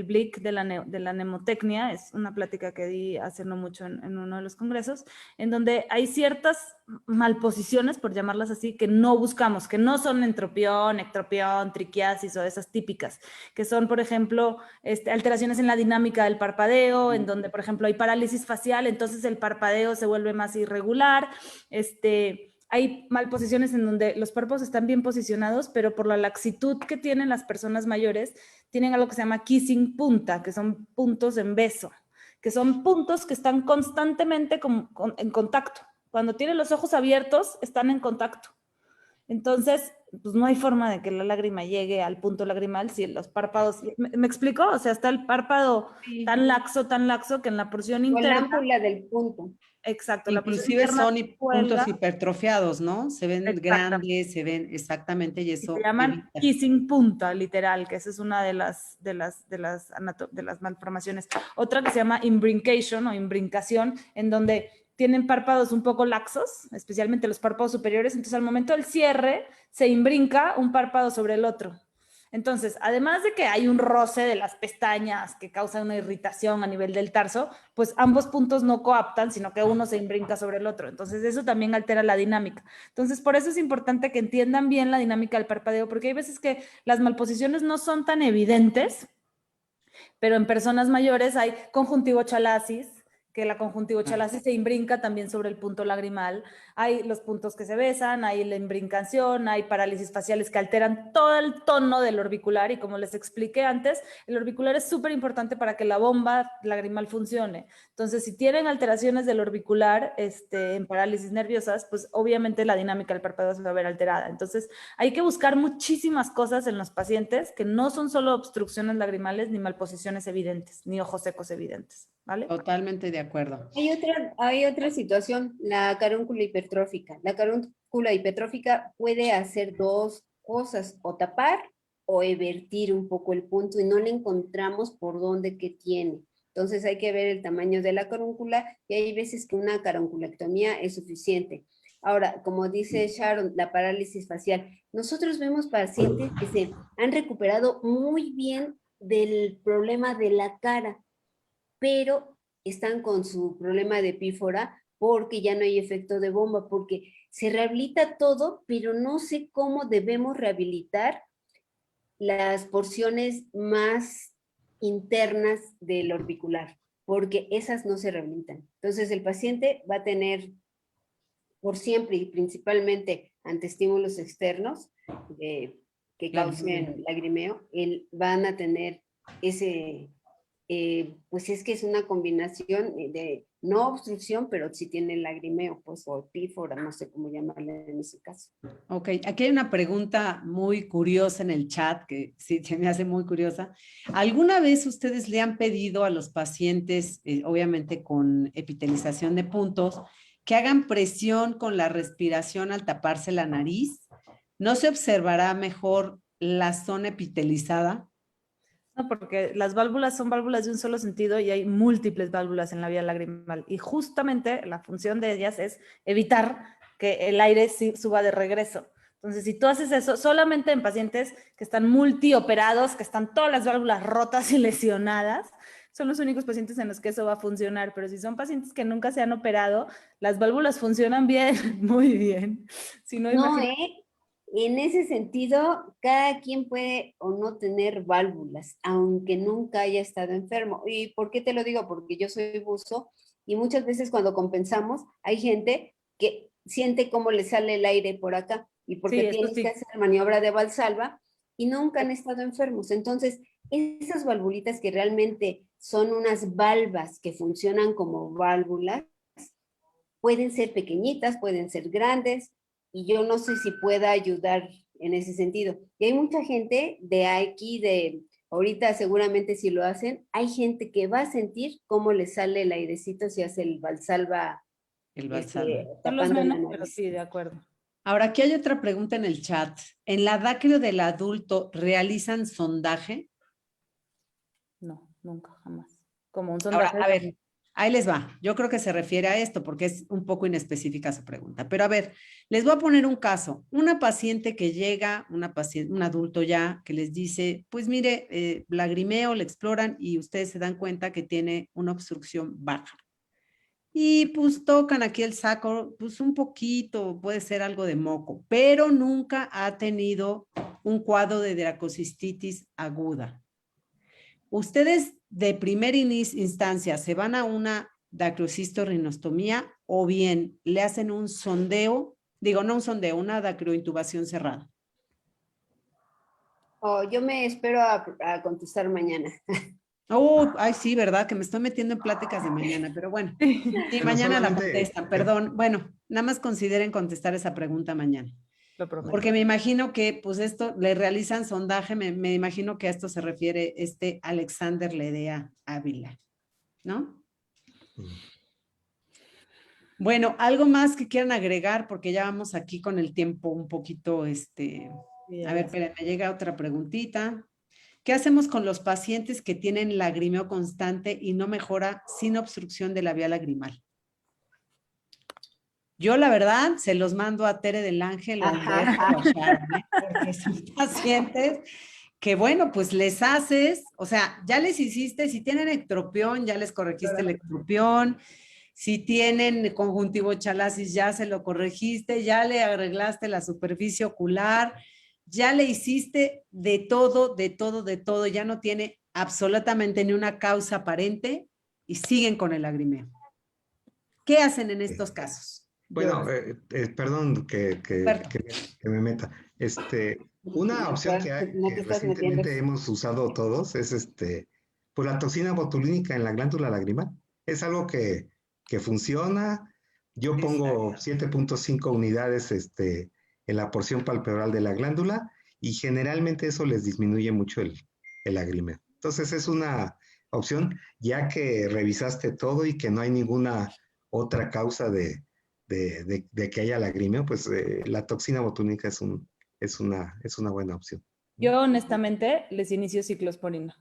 BLIC, de la mnemotecnia, es una plática que di hace no mucho en uno de los congresos, en donde hay ciertas malposiciones, por llamarlas así, que no buscamos, que no son entropión, ectropión, triquiasis o esas típicas, que son, por ejemplo, alteraciones en la dinámica del parpadeo, en donde, por ejemplo, hay parálisis facial, entonces el parpadeo se vuelve más irregular, hay malposiciones en donde los párpados están bien posicionados, pero por la laxitud que tienen las personas mayores, tienen algo que se llama kissing punta, que son puntos en beso, que son puntos que están constantemente en contacto. Cuando tienen los ojos abiertos, están en contacto. Entonces, pues no hay forma de que la lágrima llegue al punto lagrimal si los párpados... ¿Me explico? O sea, está el párpado Sí. tan laxo, que en la porción O la interna... ámpula del punto. Exacto, la porción Inclusive interna son puntos cuelga. hipertrofiados, ¿no? Se ven Exactamente. grandes, se ven exactamente y Y se eso llaman evita. kissing punta, literal, que esa es una de las malformaciones. Otra que se llama imbrincation o imbrincación, en donde tienen párpados un poco laxos, especialmente los párpados superiores, entonces al momento del cierre se imbrinca un párpado sobre el otro. Entonces, además de que hay un roce de las pestañas que causa una irritación a nivel del tarso, pues ambos puntos no coaptan, sino que uno se imbrinca sobre el otro. Entonces, eso también altera la dinámica. Entonces, por eso es importante que entiendan bien la dinámica del parpadeo, porque hay veces que las malposiciones no son tan evidentes, pero en personas mayores hay conjuntivo chalasis, que la conjuntivo chalasis se imbrinca también sobre el punto lagrimal. Hay los puntos que se besan, hay la imbrincación, hay parálisis faciales que alteran todo el tono del orbicular y como les expliqué antes, el orbicular es súper importante para que la bomba lagrimal funcione. Entonces, si tienen alteraciones del orbicular en parálisis nerviosas, pues obviamente la dinámica del parpadeo se va a ver alterada. Entonces, hay que buscar muchísimas cosas en los pacientes que no son solo obstrucciones lagrimales ni malposiciones evidentes, ni ojos secos evidentes, ¿vale? Totalmente de acuerdo. Hay otra situación, la carúncula hipertrófica. La carúncula hipertrófica puede hacer dos cosas, o tapar o evertir un poco el punto y no le encontramos por dónde que tiene. Entonces hay que ver el tamaño de la carúncula y hay veces que una carunculectomía es suficiente. Ahora, como dice Sharon, la parálisis facial. Nosotros vemos pacientes que se han recuperado muy bien del problema de la cara, pero están con su problema de pífora porque ya no hay efecto de bomba, porque se rehabilita todo, pero no sé cómo debemos rehabilitar las porciones más internas del orbicular, porque esas no se rehabilitan. Entonces el paciente va a tener por siempre y principalmente ante estímulos externos que causen lagrimeo, van a tener ese, pues es que es una combinación de no obstrucción, pero sí tiene lagrimeo, pues, o epífora, no sé cómo llamarle en ese caso. Ok, aquí hay una pregunta muy curiosa en el chat, que sí, se me hace muy curiosa. ¿Alguna vez ustedes le han pedido a los pacientes, obviamente con epitelización de puntos, que hagan presión con la respiración al taparse la nariz? ¿No se observará mejor la zona epitelizada? No, porque las válvulas son válvulas de un solo sentido y hay múltiples válvulas en la vía lagrimal. Y justamente la función de ellas es evitar que el aire suba de regreso. Entonces, si tú haces eso solamente en pacientes que están multioperados, que están todas las válvulas rotas y lesionadas, son los únicos pacientes en los que eso va a funcionar. Pero si son pacientes que nunca se han operado, las válvulas funcionan bien, muy bien. Si no, No, imagínate. en ese sentido, cada quien puede o no tener válvulas, aunque nunca haya estado enfermo. ¿Y por qué te lo digo? Porque yo soy buzo y muchas veces cuando compensamos hay gente que siente cómo le sale el aire por acá y porque Sí, esto tienes que sí. hacer maniobra de valsalva y nunca han estado enfermos. Entonces, esas valvulitas que realmente son unas valvas que funcionan como válvulas, pueden ser pequeñitas, pueden ser grandes, y yo no sé si pueda ayudar en ese sentido. Y hay mucha gente de aquí, ahorita seguramente si lo hacen, hay gente que va a sentir cómo le sale el airecito si hace el valsalva El Valsalva. Son los tapando la menos, pero nariz. sí, de acuerdo. Ahora, aquí hay otra pregunta en el chat. ¿En la dáctilo del adulto realizan sondaje? No, nunca, jamás. Como un Ahora, sondaje. a ver, ahí les va. Yo creo que se refiere a esto porque es un poco inespecífica su pregunta. Pero a ver, les voy a poner un caso. Una paciente que llega, un adulto ya, que les dice, pues mire, lagrimeo, le exploran y ustedes se dan cuenta que tiene una obstrucción baja. Y pues tocan aquí el saco, pues un poquito, puede ser algo de moco, pero nunca ha tenido un cuadro de dracocistitis aguda. ¿Ustedes de primera instancia se van a una dacrocistorrinostomía o bien le hacen un sondeo, digo, no un sondeo, una dacrointubación cerrada? Yo me espero a contestar mañana. Ay, sí, ¿verdad? Que me estoy metiendo en pláticas de mañana, pero bueno, sí, Bueno, mañana la solamente, contestan, perdón. Bueno, nada más consideren contestar esa pregunta mañana. Lo prometo. Porque me imagino que, pues esto, le realizan sondaje, me imagino que a esto se refiere Alexander Ledea Ávila, ¿no? Bueno, algo más que quieran agregar, porque ya vamos aquí con el tiempo un poquito, a ver, espérenme, llega otra preguntita. ¿Qué hacemos con los pacientes que tienen lagrimeo constante y no mejora sin obstrucción de la vía lagrimal? Yo, la verdad, se los mando a Tere del Ángel o a Humberto o a Sharon, porque son pacientes que, bueno, pues les haces, o sea, ya les hiciste, si tienen ectropión, ya les corregiste el ectropión, si tienen conjuntivo chalasis, ya se lo corregiste, ya le arreglaste la superficie ocular, ya le hiciste de todo, de todo, de todo, ya no tiene absolutamente ni una causa aparente y siguen con el lagrimeo. ¿Qué hacen en estos casos? bueno, perdón que me meta. Una opción No que te estás metiendo. recientemente hemos usado todos es pues la toxina botulínica en la glándula lagrimal. Es algo que funciona. Yo pongo 7.5 unidades en la porción palpebral de la glándula y generalmente eso les disminuye mucho el lagrimeo. Entonces es una opción, ya que revisaste todo y que no hay ninguna otra causa de que haya lagrimeo, pues la toxina botulínica es una buena opción. Yo honestamente les inicio ciclosporina.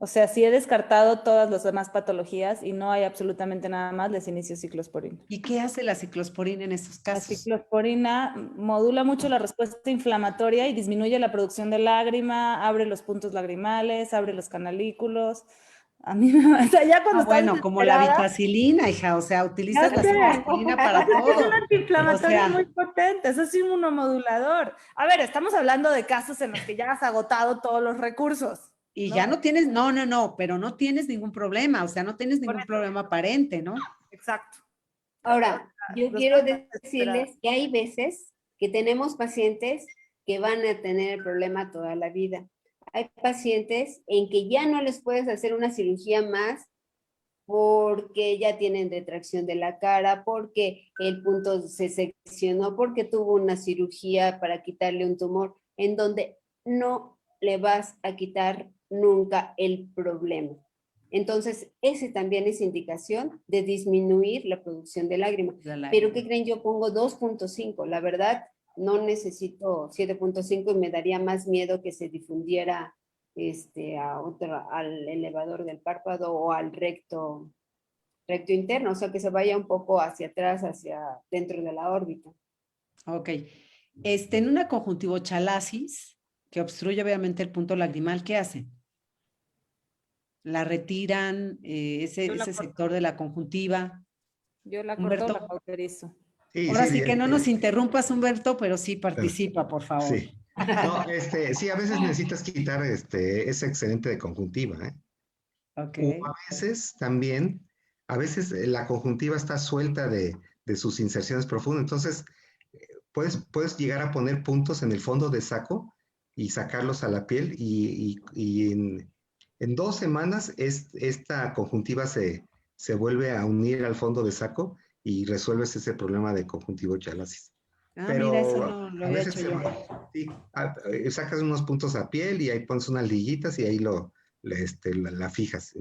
O sea, si he descartado todas las demás patologías y no hay absolutamente nada más, les inicio ciclosporina. ¿Y qué hace la ciclosporina en estos La casos? ciclosporina modula mucho la respuesta inflamatoria y disminuye la producción de lágrima, abre los puntos lagrimales, abre los canalículos. A mí o sea, ya cuando bueno, como la vitacilina, hija, o sea, utilizas la ciclosporina para todo. Es un antiinflamatorio O sea, muy potente, eso es inmunomodulador. A ver, estamos hablando de casos en los que ya has agotado todos los recursos. y ¿no? ya no tienes, pero no tienes ningún problema, o sea, no tienes ningún problema aparente, ¿no? Exacto. Ahora, yo quiero decirles que hay veces que tenemos pacientes que van a tener el problema toda la vida. Hay pacientes en que ya no les puedes hacer una cirugía más porque ya tienen retracción de la cara, porque el punto se seccionó, porque tuvo una cirugía para quitarle un tumor, en donde no le vas a quitar nunca el problema. Entonces, ese también es indicación de disminuir la producción de lágrimas. Pero, ¿qué creen? Yo pongo 2.5. La verdad, no necesito 7.5 y me daría más miedo que se difundiera al elevador del párpado o al recto interno, o sea, que se vaya un poco hacia atrás, hacia dentro de la órbita. Ok. En una conjuntivochalasis, que obstruye obviamente el punto lagrimal, ¿qué hace? ¿La retiran ese sector de la conjuntiva? Yo la corto o la cauterizo. Sí, Ahora sí, sí que no nos interrumpas, Humberto, pero sí participa, por favor. sí. No, sí, a veces necesitas quitar ese excedente de conjuntiva, ¿eh? Ok. O a veces también, a veces la conjuntiva está suelta de sus inserciones profundas, entonces puedes llegar a poner puntos en el fondo de saco y sacarlos a la piel y en 2 semanas esta conjuntiva se vuelve a unir al fondo de saco y resuelves ese problema de conjuntivochalasis. Ah, mira, eso Pero no lo a había veces hecho yo. sí, sacas unos puntos a piel y ahí pones unas liguitas y ahí la fijas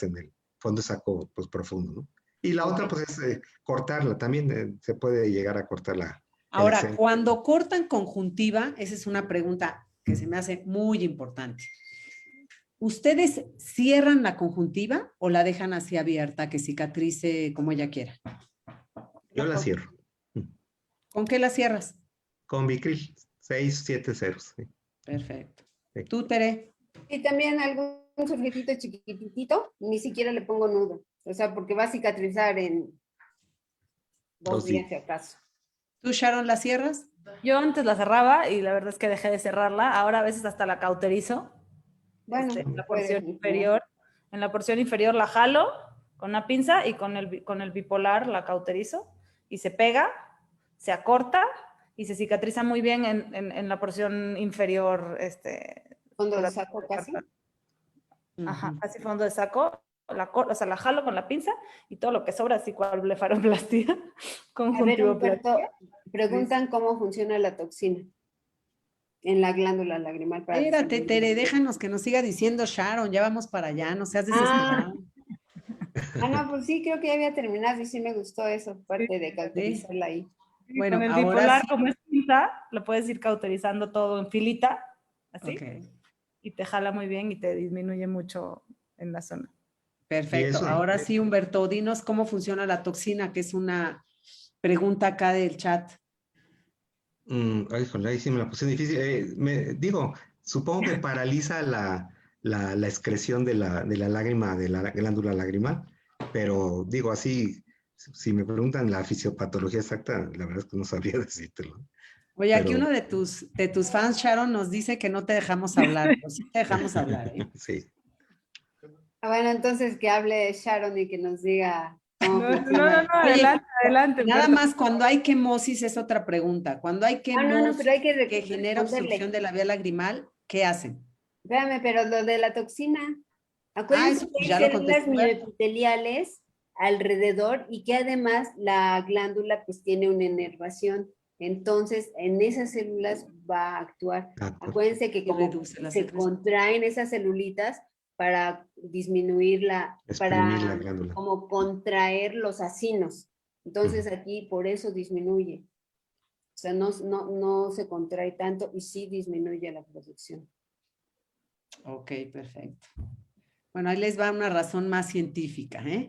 en el fondo de saco pues, profundo, ¿no? Y la otra Ok. pues es cortarla, también se puede llegar a cortar el Ahora, excedente. cuando cortan conjuntiva, esa es una pregunta que se me hace muy importante. ¿Ustedes cierran la conjuntiva o la dejan así abierta, que cicatrice como ella quiera? Yo la cierro. ¿Con qué la cierras? Con Vicryl 670. Sí, Perfecto. sí. ¿Tú, Tere? Y también algún sujetito chiquitito, ni siquiera le pongo nudo. O sea, porque va a cicatrizar en 2 días, días. si acaso. ¿Tú, Sharon, la cierras? Yo antes la cerraba y la verdad es que dejé de cerrarla. Ahora a veces hasta la cauterizo. Bueno, En la puede. porción inferior. En la porción inferior la jalo con una pinza y con el bipolar la cauterizo y se pega, se acorta y se cicatriza muy bien en la porción inferior. Fondo de saco casi. Ajá, Ujú. casi fondo de saco. O sea, la jalo con la pinza y todo lo que sobra, así cual blefaroplastia, A ver, conjuntivoplastia. Humberto, preguntan cómo funciona la toxina en la glándula lagrimal para Espérate, disminuir. Tere, déjanos que nos siga diciendo Sharon, ya vamos para allá, no seas desesperada. No, pues sí, creo que ya había terminado y sí me gustó eso, parte de Sí. cauterizarla ahí. Y Bueno, con el ahora bipolar, sí. como es pinza, lo puedes ir cauterizando todo en filita, así, Ok, y te jala muy bien y te disminuye mucho en la zona. Y perfecto. eso, Ahora sí, Humberto, dinos cómo funciona la toxina, que es una pregunta acá del chat. ay, híjole, ahí sí me la puse difícil. Digo, supongo que paraliza la excreción de la lágrima, de la glándula lagrimal, pero digo así, si me preguntan la fisiopatología exacta, la verdad es que no sabría decírtelo. Oye, aquí Pero uno de tus fans, Sharon, nos dice que no te dejamos hablar, pero sí te dejamos hablar, ¿eh? sí. Bueno, entonces que hable Sharon y que nos diga cómo No, funciona. Oye, adelante, nada Humberto. más cuando hay quemosis es otra pregunta. Cuando hay No, pero hay quemosis que que genera responderle. obstrucción de la vía lagrimal, ¿qué hacen? Espérame, pero lo de la toxina. Ah, Acuérdense eso que pues hay ya lo células contestó Humberto. mioepiteliales alrededor y que además la glándula pues tiene una inervación. Entonces, en esas células va a actuar. Acuérdense que Y como reduce la se secreción. contraen esas celulitas para disminuir Exprimir la para glándula. como contraer los acinos. Entonces aquí por eso disminuye. O sea, no se contrae tanto y sí disminuye la producción. Ok, perfecto. Bueno, ahí les va una razón más científica, ¿eh?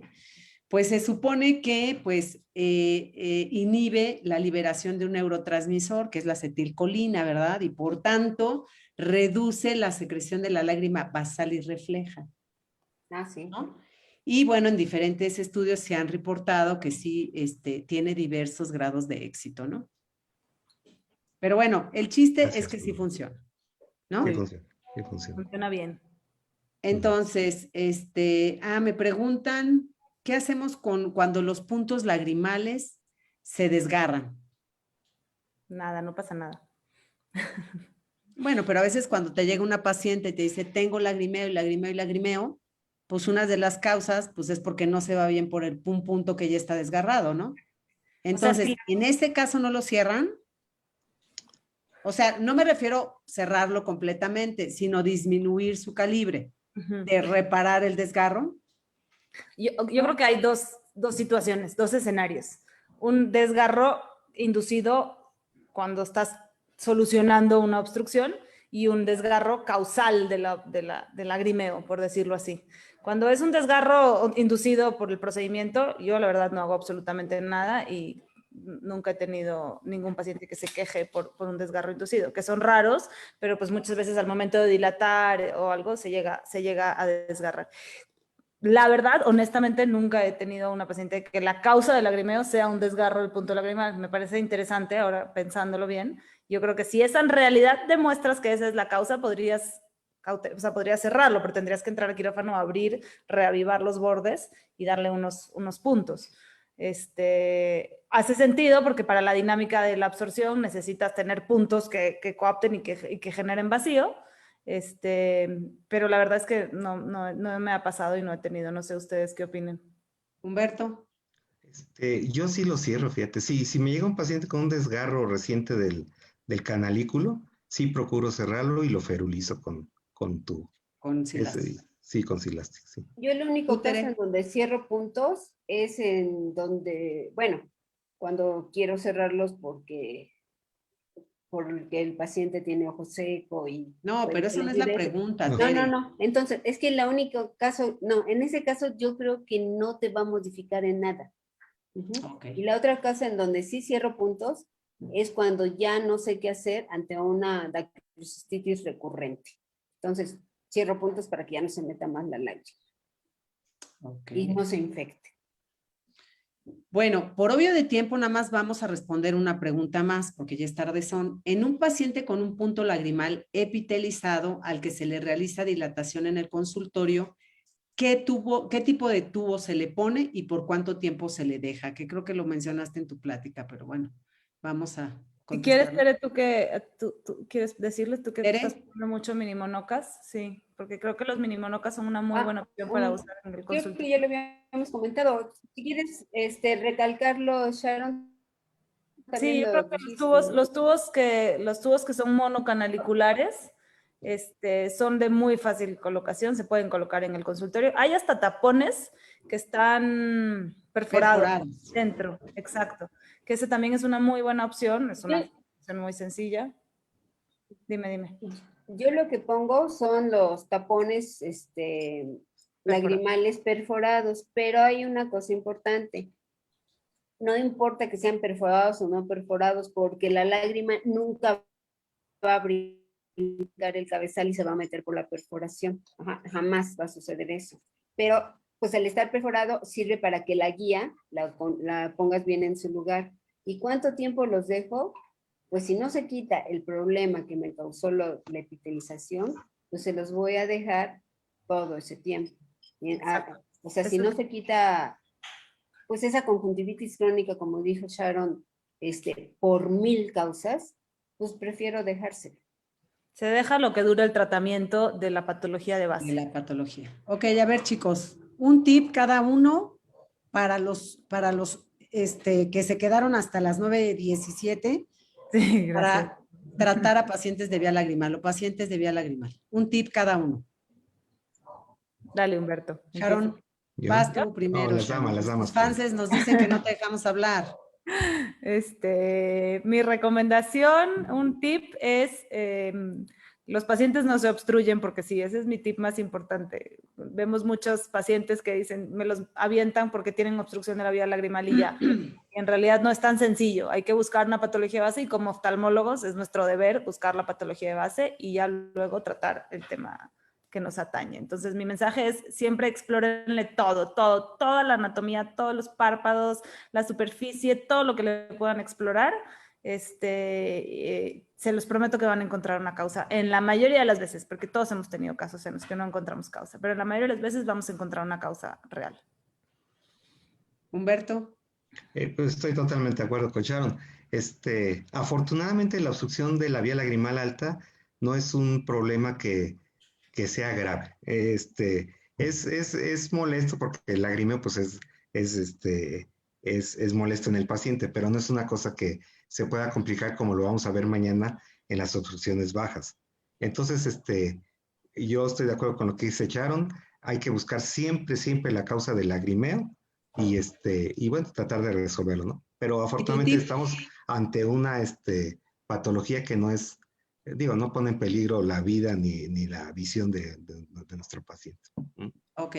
Pues se supone que pues, inhibe la liberación de un neurotransmisor, que es la acetilcolina, ¿verdad? Y por tanto, reduce la secreción de la lágrima basal y refleja, Ah, sí. ¿no? Y bueno, en diferentes estudios se han reportado que sí tiene diversos grados de éxito, ¿no? Pero bueno, el chiste es Gracias. que sí funciona, Sí ¿no? funciona. Sí funciona. Funciona bien. Entonces, me preguntan, ¿qué hacemos cuando los puntos lagrimales se desgarran? Nada, no pasa nada. Bueno, pero a veces cuando te llega una paciente y te dice, tengo lagrimeo y lagrimeo y lagrimeo, pues una de las causas, pues es porque no se va bien por el punto que ya está desgarrado, ¿no? O sea, Entonces, sí, en este caso no lo cierran. O sea, no me refiero cerrarlo completamente, sino disminuir su calibre, de reparar el desgarro. yo creo que hay dos situaciones, dos escenarios. Un desgarro inducido cuando estás solucionando una obstrucción y un desgarro causal del lagrimeo, por decirlo así. Cuando es un desgarro inducido por el procedimiento, yo la verdad no hago absolutamente nada y nunca he tenido ningún paciente que se queje por un desgarro inducido, que son raros, pero pues muchas veces al momento de dilatar o algo se llega a desgarrar. la verdad, honestamente, nunca he tenido una paciente que la causa del lagrimeo sea un desgarro del punto lagrimal. Me parece interesante ahora pensándolo bien. Yo creo que si esa en realidad demuestras que esa es la causa, podrías cerrarlo, pero tendrías que entrar al quirófano, abrir, reavivar los bordes y darle unos puntos. Hace sentido porque para la dinámica de la absorción necesitas tener puntos que coapten y que generen vacío. Pero la verdad es que no me ha pasado y no he tenido, no sé ustedes qué opinen. Humberto. Yo sí lo cierro, fíjate. Sí, si me llega un paciente con un desgarro reciente del canalículo, sí procuro cerrarlo y lo ferulizo con tubo. Con Silastic. Sí, con Silastic, sí. Yo el único caso en donde cierro puntos es en donde, bueno, cuando quiero cerrarlos porque el paciente tiene ojo seco y... No, pero esa no es la pregunta. No. Entonces, es que el único caso, no, en ese caso yo creo que no te va a modificar en nada. Okay. Y la otra cosa en donde sí cierro puntos es cuando ya no sé qué hacer ante una dacrocystis recurrente. Entonces, cierro puntos para que ya no se meta más la lágrima. Okay. Y no se infecte. Bueno, por obvio de tiempo, nada más vamos a responder una pregunta más, porque ya es tardezón. En un paciente con un punto lagrimal epitelizado al que se le realiza dilatación en el consultorio, ¿qué tipo de tubo se le pone y por cuánto tiempo se le deja? Que creo que lo mencionaste en tu plática, pero bueno, vamos a contestar. Si quieres, Tere, tú quieres decirles, tú que estás poniendo mucho minimonocas, sí, porque creo que los minimonocas son una muy buena opción para usar en el consultorio. Creo que ya lo habíamos comentado. Si quieres recalcarlo, Sharon. Sí, yo creo que los tubos que son monocanaliculares, son de muy fácil colocación, se pueden colocar en el consultorio. Hay hasta tapones que están perforados dentro, exacto. Que ese también es una muy buena opción, es una opción muy sencilla. Dime. Yo lo que pongo son los tapones lagrimales perforados, pero hay una cosa importante. No importa que sean perforados o no perforados, porque la lágrima nunca va a brincar el cabezal y se va a meter por la perforación. Jamás va a suceder eso. Pero pues al estar perforado sirve para que la guía la pongas bien en su lugar. ¿Y cuánto tiempo los dejo? Pues si no se quita el problema que me causó la epitelización, pues se los voy a dejar todo ese tiempo. O sea, si no se quita pues esa conjuntivitis crónica, como dijo Sharon, por 1000 causas, pues prefiero dejárselo. Se deja lo que dura el tratamiento de la patología de base. De la patología. Ok, a ver, chicos, un tip cada uno para los que se quedaron hasta las 9:17 para tratar a pacientes de vía lagrimal o pacientes de vía lagrimal. Un tip cada uno. Dale, Humberto. Sharon, vas tú primero. No, las damas. Los fans nos dicen que no te dejamos hablar. Mi recomendación, un tip es, los pacientes no se obstruyen, porque sí, ese es mi tip más importante. Vemos muchos pacientes que dicen, me los avientan porque tienen obstrucción de la vía lagrimal y ya. En realidad no es tan sencillo, hay que buscar una patología de base y como oftalmólogos es nuestro deber buscar la patología de base y ya luego tratar el tema que nos atañe. Entonces mi mensaje es siempre explórenle toda la anatomía, todos los párpados, la superficie, todo lo que le puedan explorar. Se los prometo que van a encontrar una causa en la mayoría de las veces, porque todos hemos tenido casos en los que no encontramos causa, pero en la mayoría de las veces vamos a encontrar una causa real. Humberto. Pues estoy totalmente de acuerdo con Sharon. Afortunadamente la obstrucción de la vía lagrimal alta no es un problema que sea grave. Es molesto porque el lagrimeo pues es molesto en el paciente, pero no es una cosa que se pueda complicar como lo vamos a ver mañana en las obstrucciones bajas. Entonces, yo estoy de acuerdo con lo que dice Sharon. Hay que buscar siempre la causa del lagrimeo y bueno, tratar de resolverlo, ¿no? Pero afortunadamente estamos ante una patología que no es, no pone en peligro la vida ni la visión de nuestro paciente. Ok.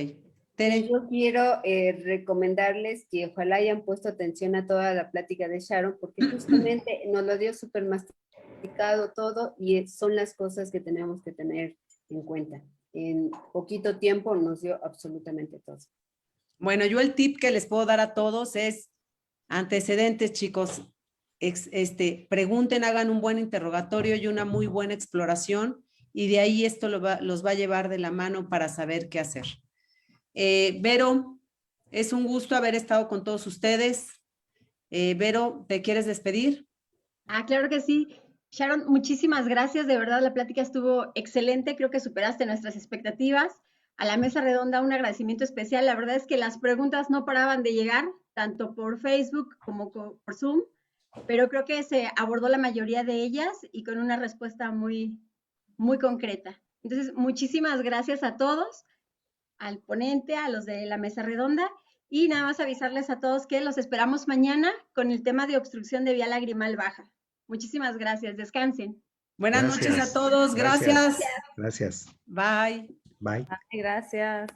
Yo quiero recomendarles que ojalá hayan puesto atención a toda la plática de Sharon, porque justamente nos lo dio súper masticado todo y son las cosas que tenemos que tener en cuenta. poquito tiempo nos dio absolutamente todo. Bueno, yo el tip que les puedo dar a todos es antecedentes, chicos. Pregunten, hagan un buen interrogatorio y una muy buena exploración, y de ahí esto los va a llevar de la mano para saber qué hacer. Vero, es un gusto haber estado con todos ustedes. Vero, ¿te quieres despedir? Claro que sí. Sharon, muchísimas gracias. De verdad, la plática estuvo excelente. Creo que superaste nuestras expectativas. A la mesa redonda, un agradecimiento especial. La verdad es que las preguntas no paraban de llegar, tanto por Facebook como por Zoom, pero creo que se abordó la mayoría de ellas y con una respuesta muy, muy concreta. Entonces, muchísimas gracias a todos, al ponente, a los de la mesa redonda, y nada más avisarles a todos que los esperamos mañana con el tema de obstrucción de vía lagrimal baja. Muchísimas gracias. Descansen. Buenas noches a todos. Gracias. Gracias. Bye. Bye. Ay, gracias.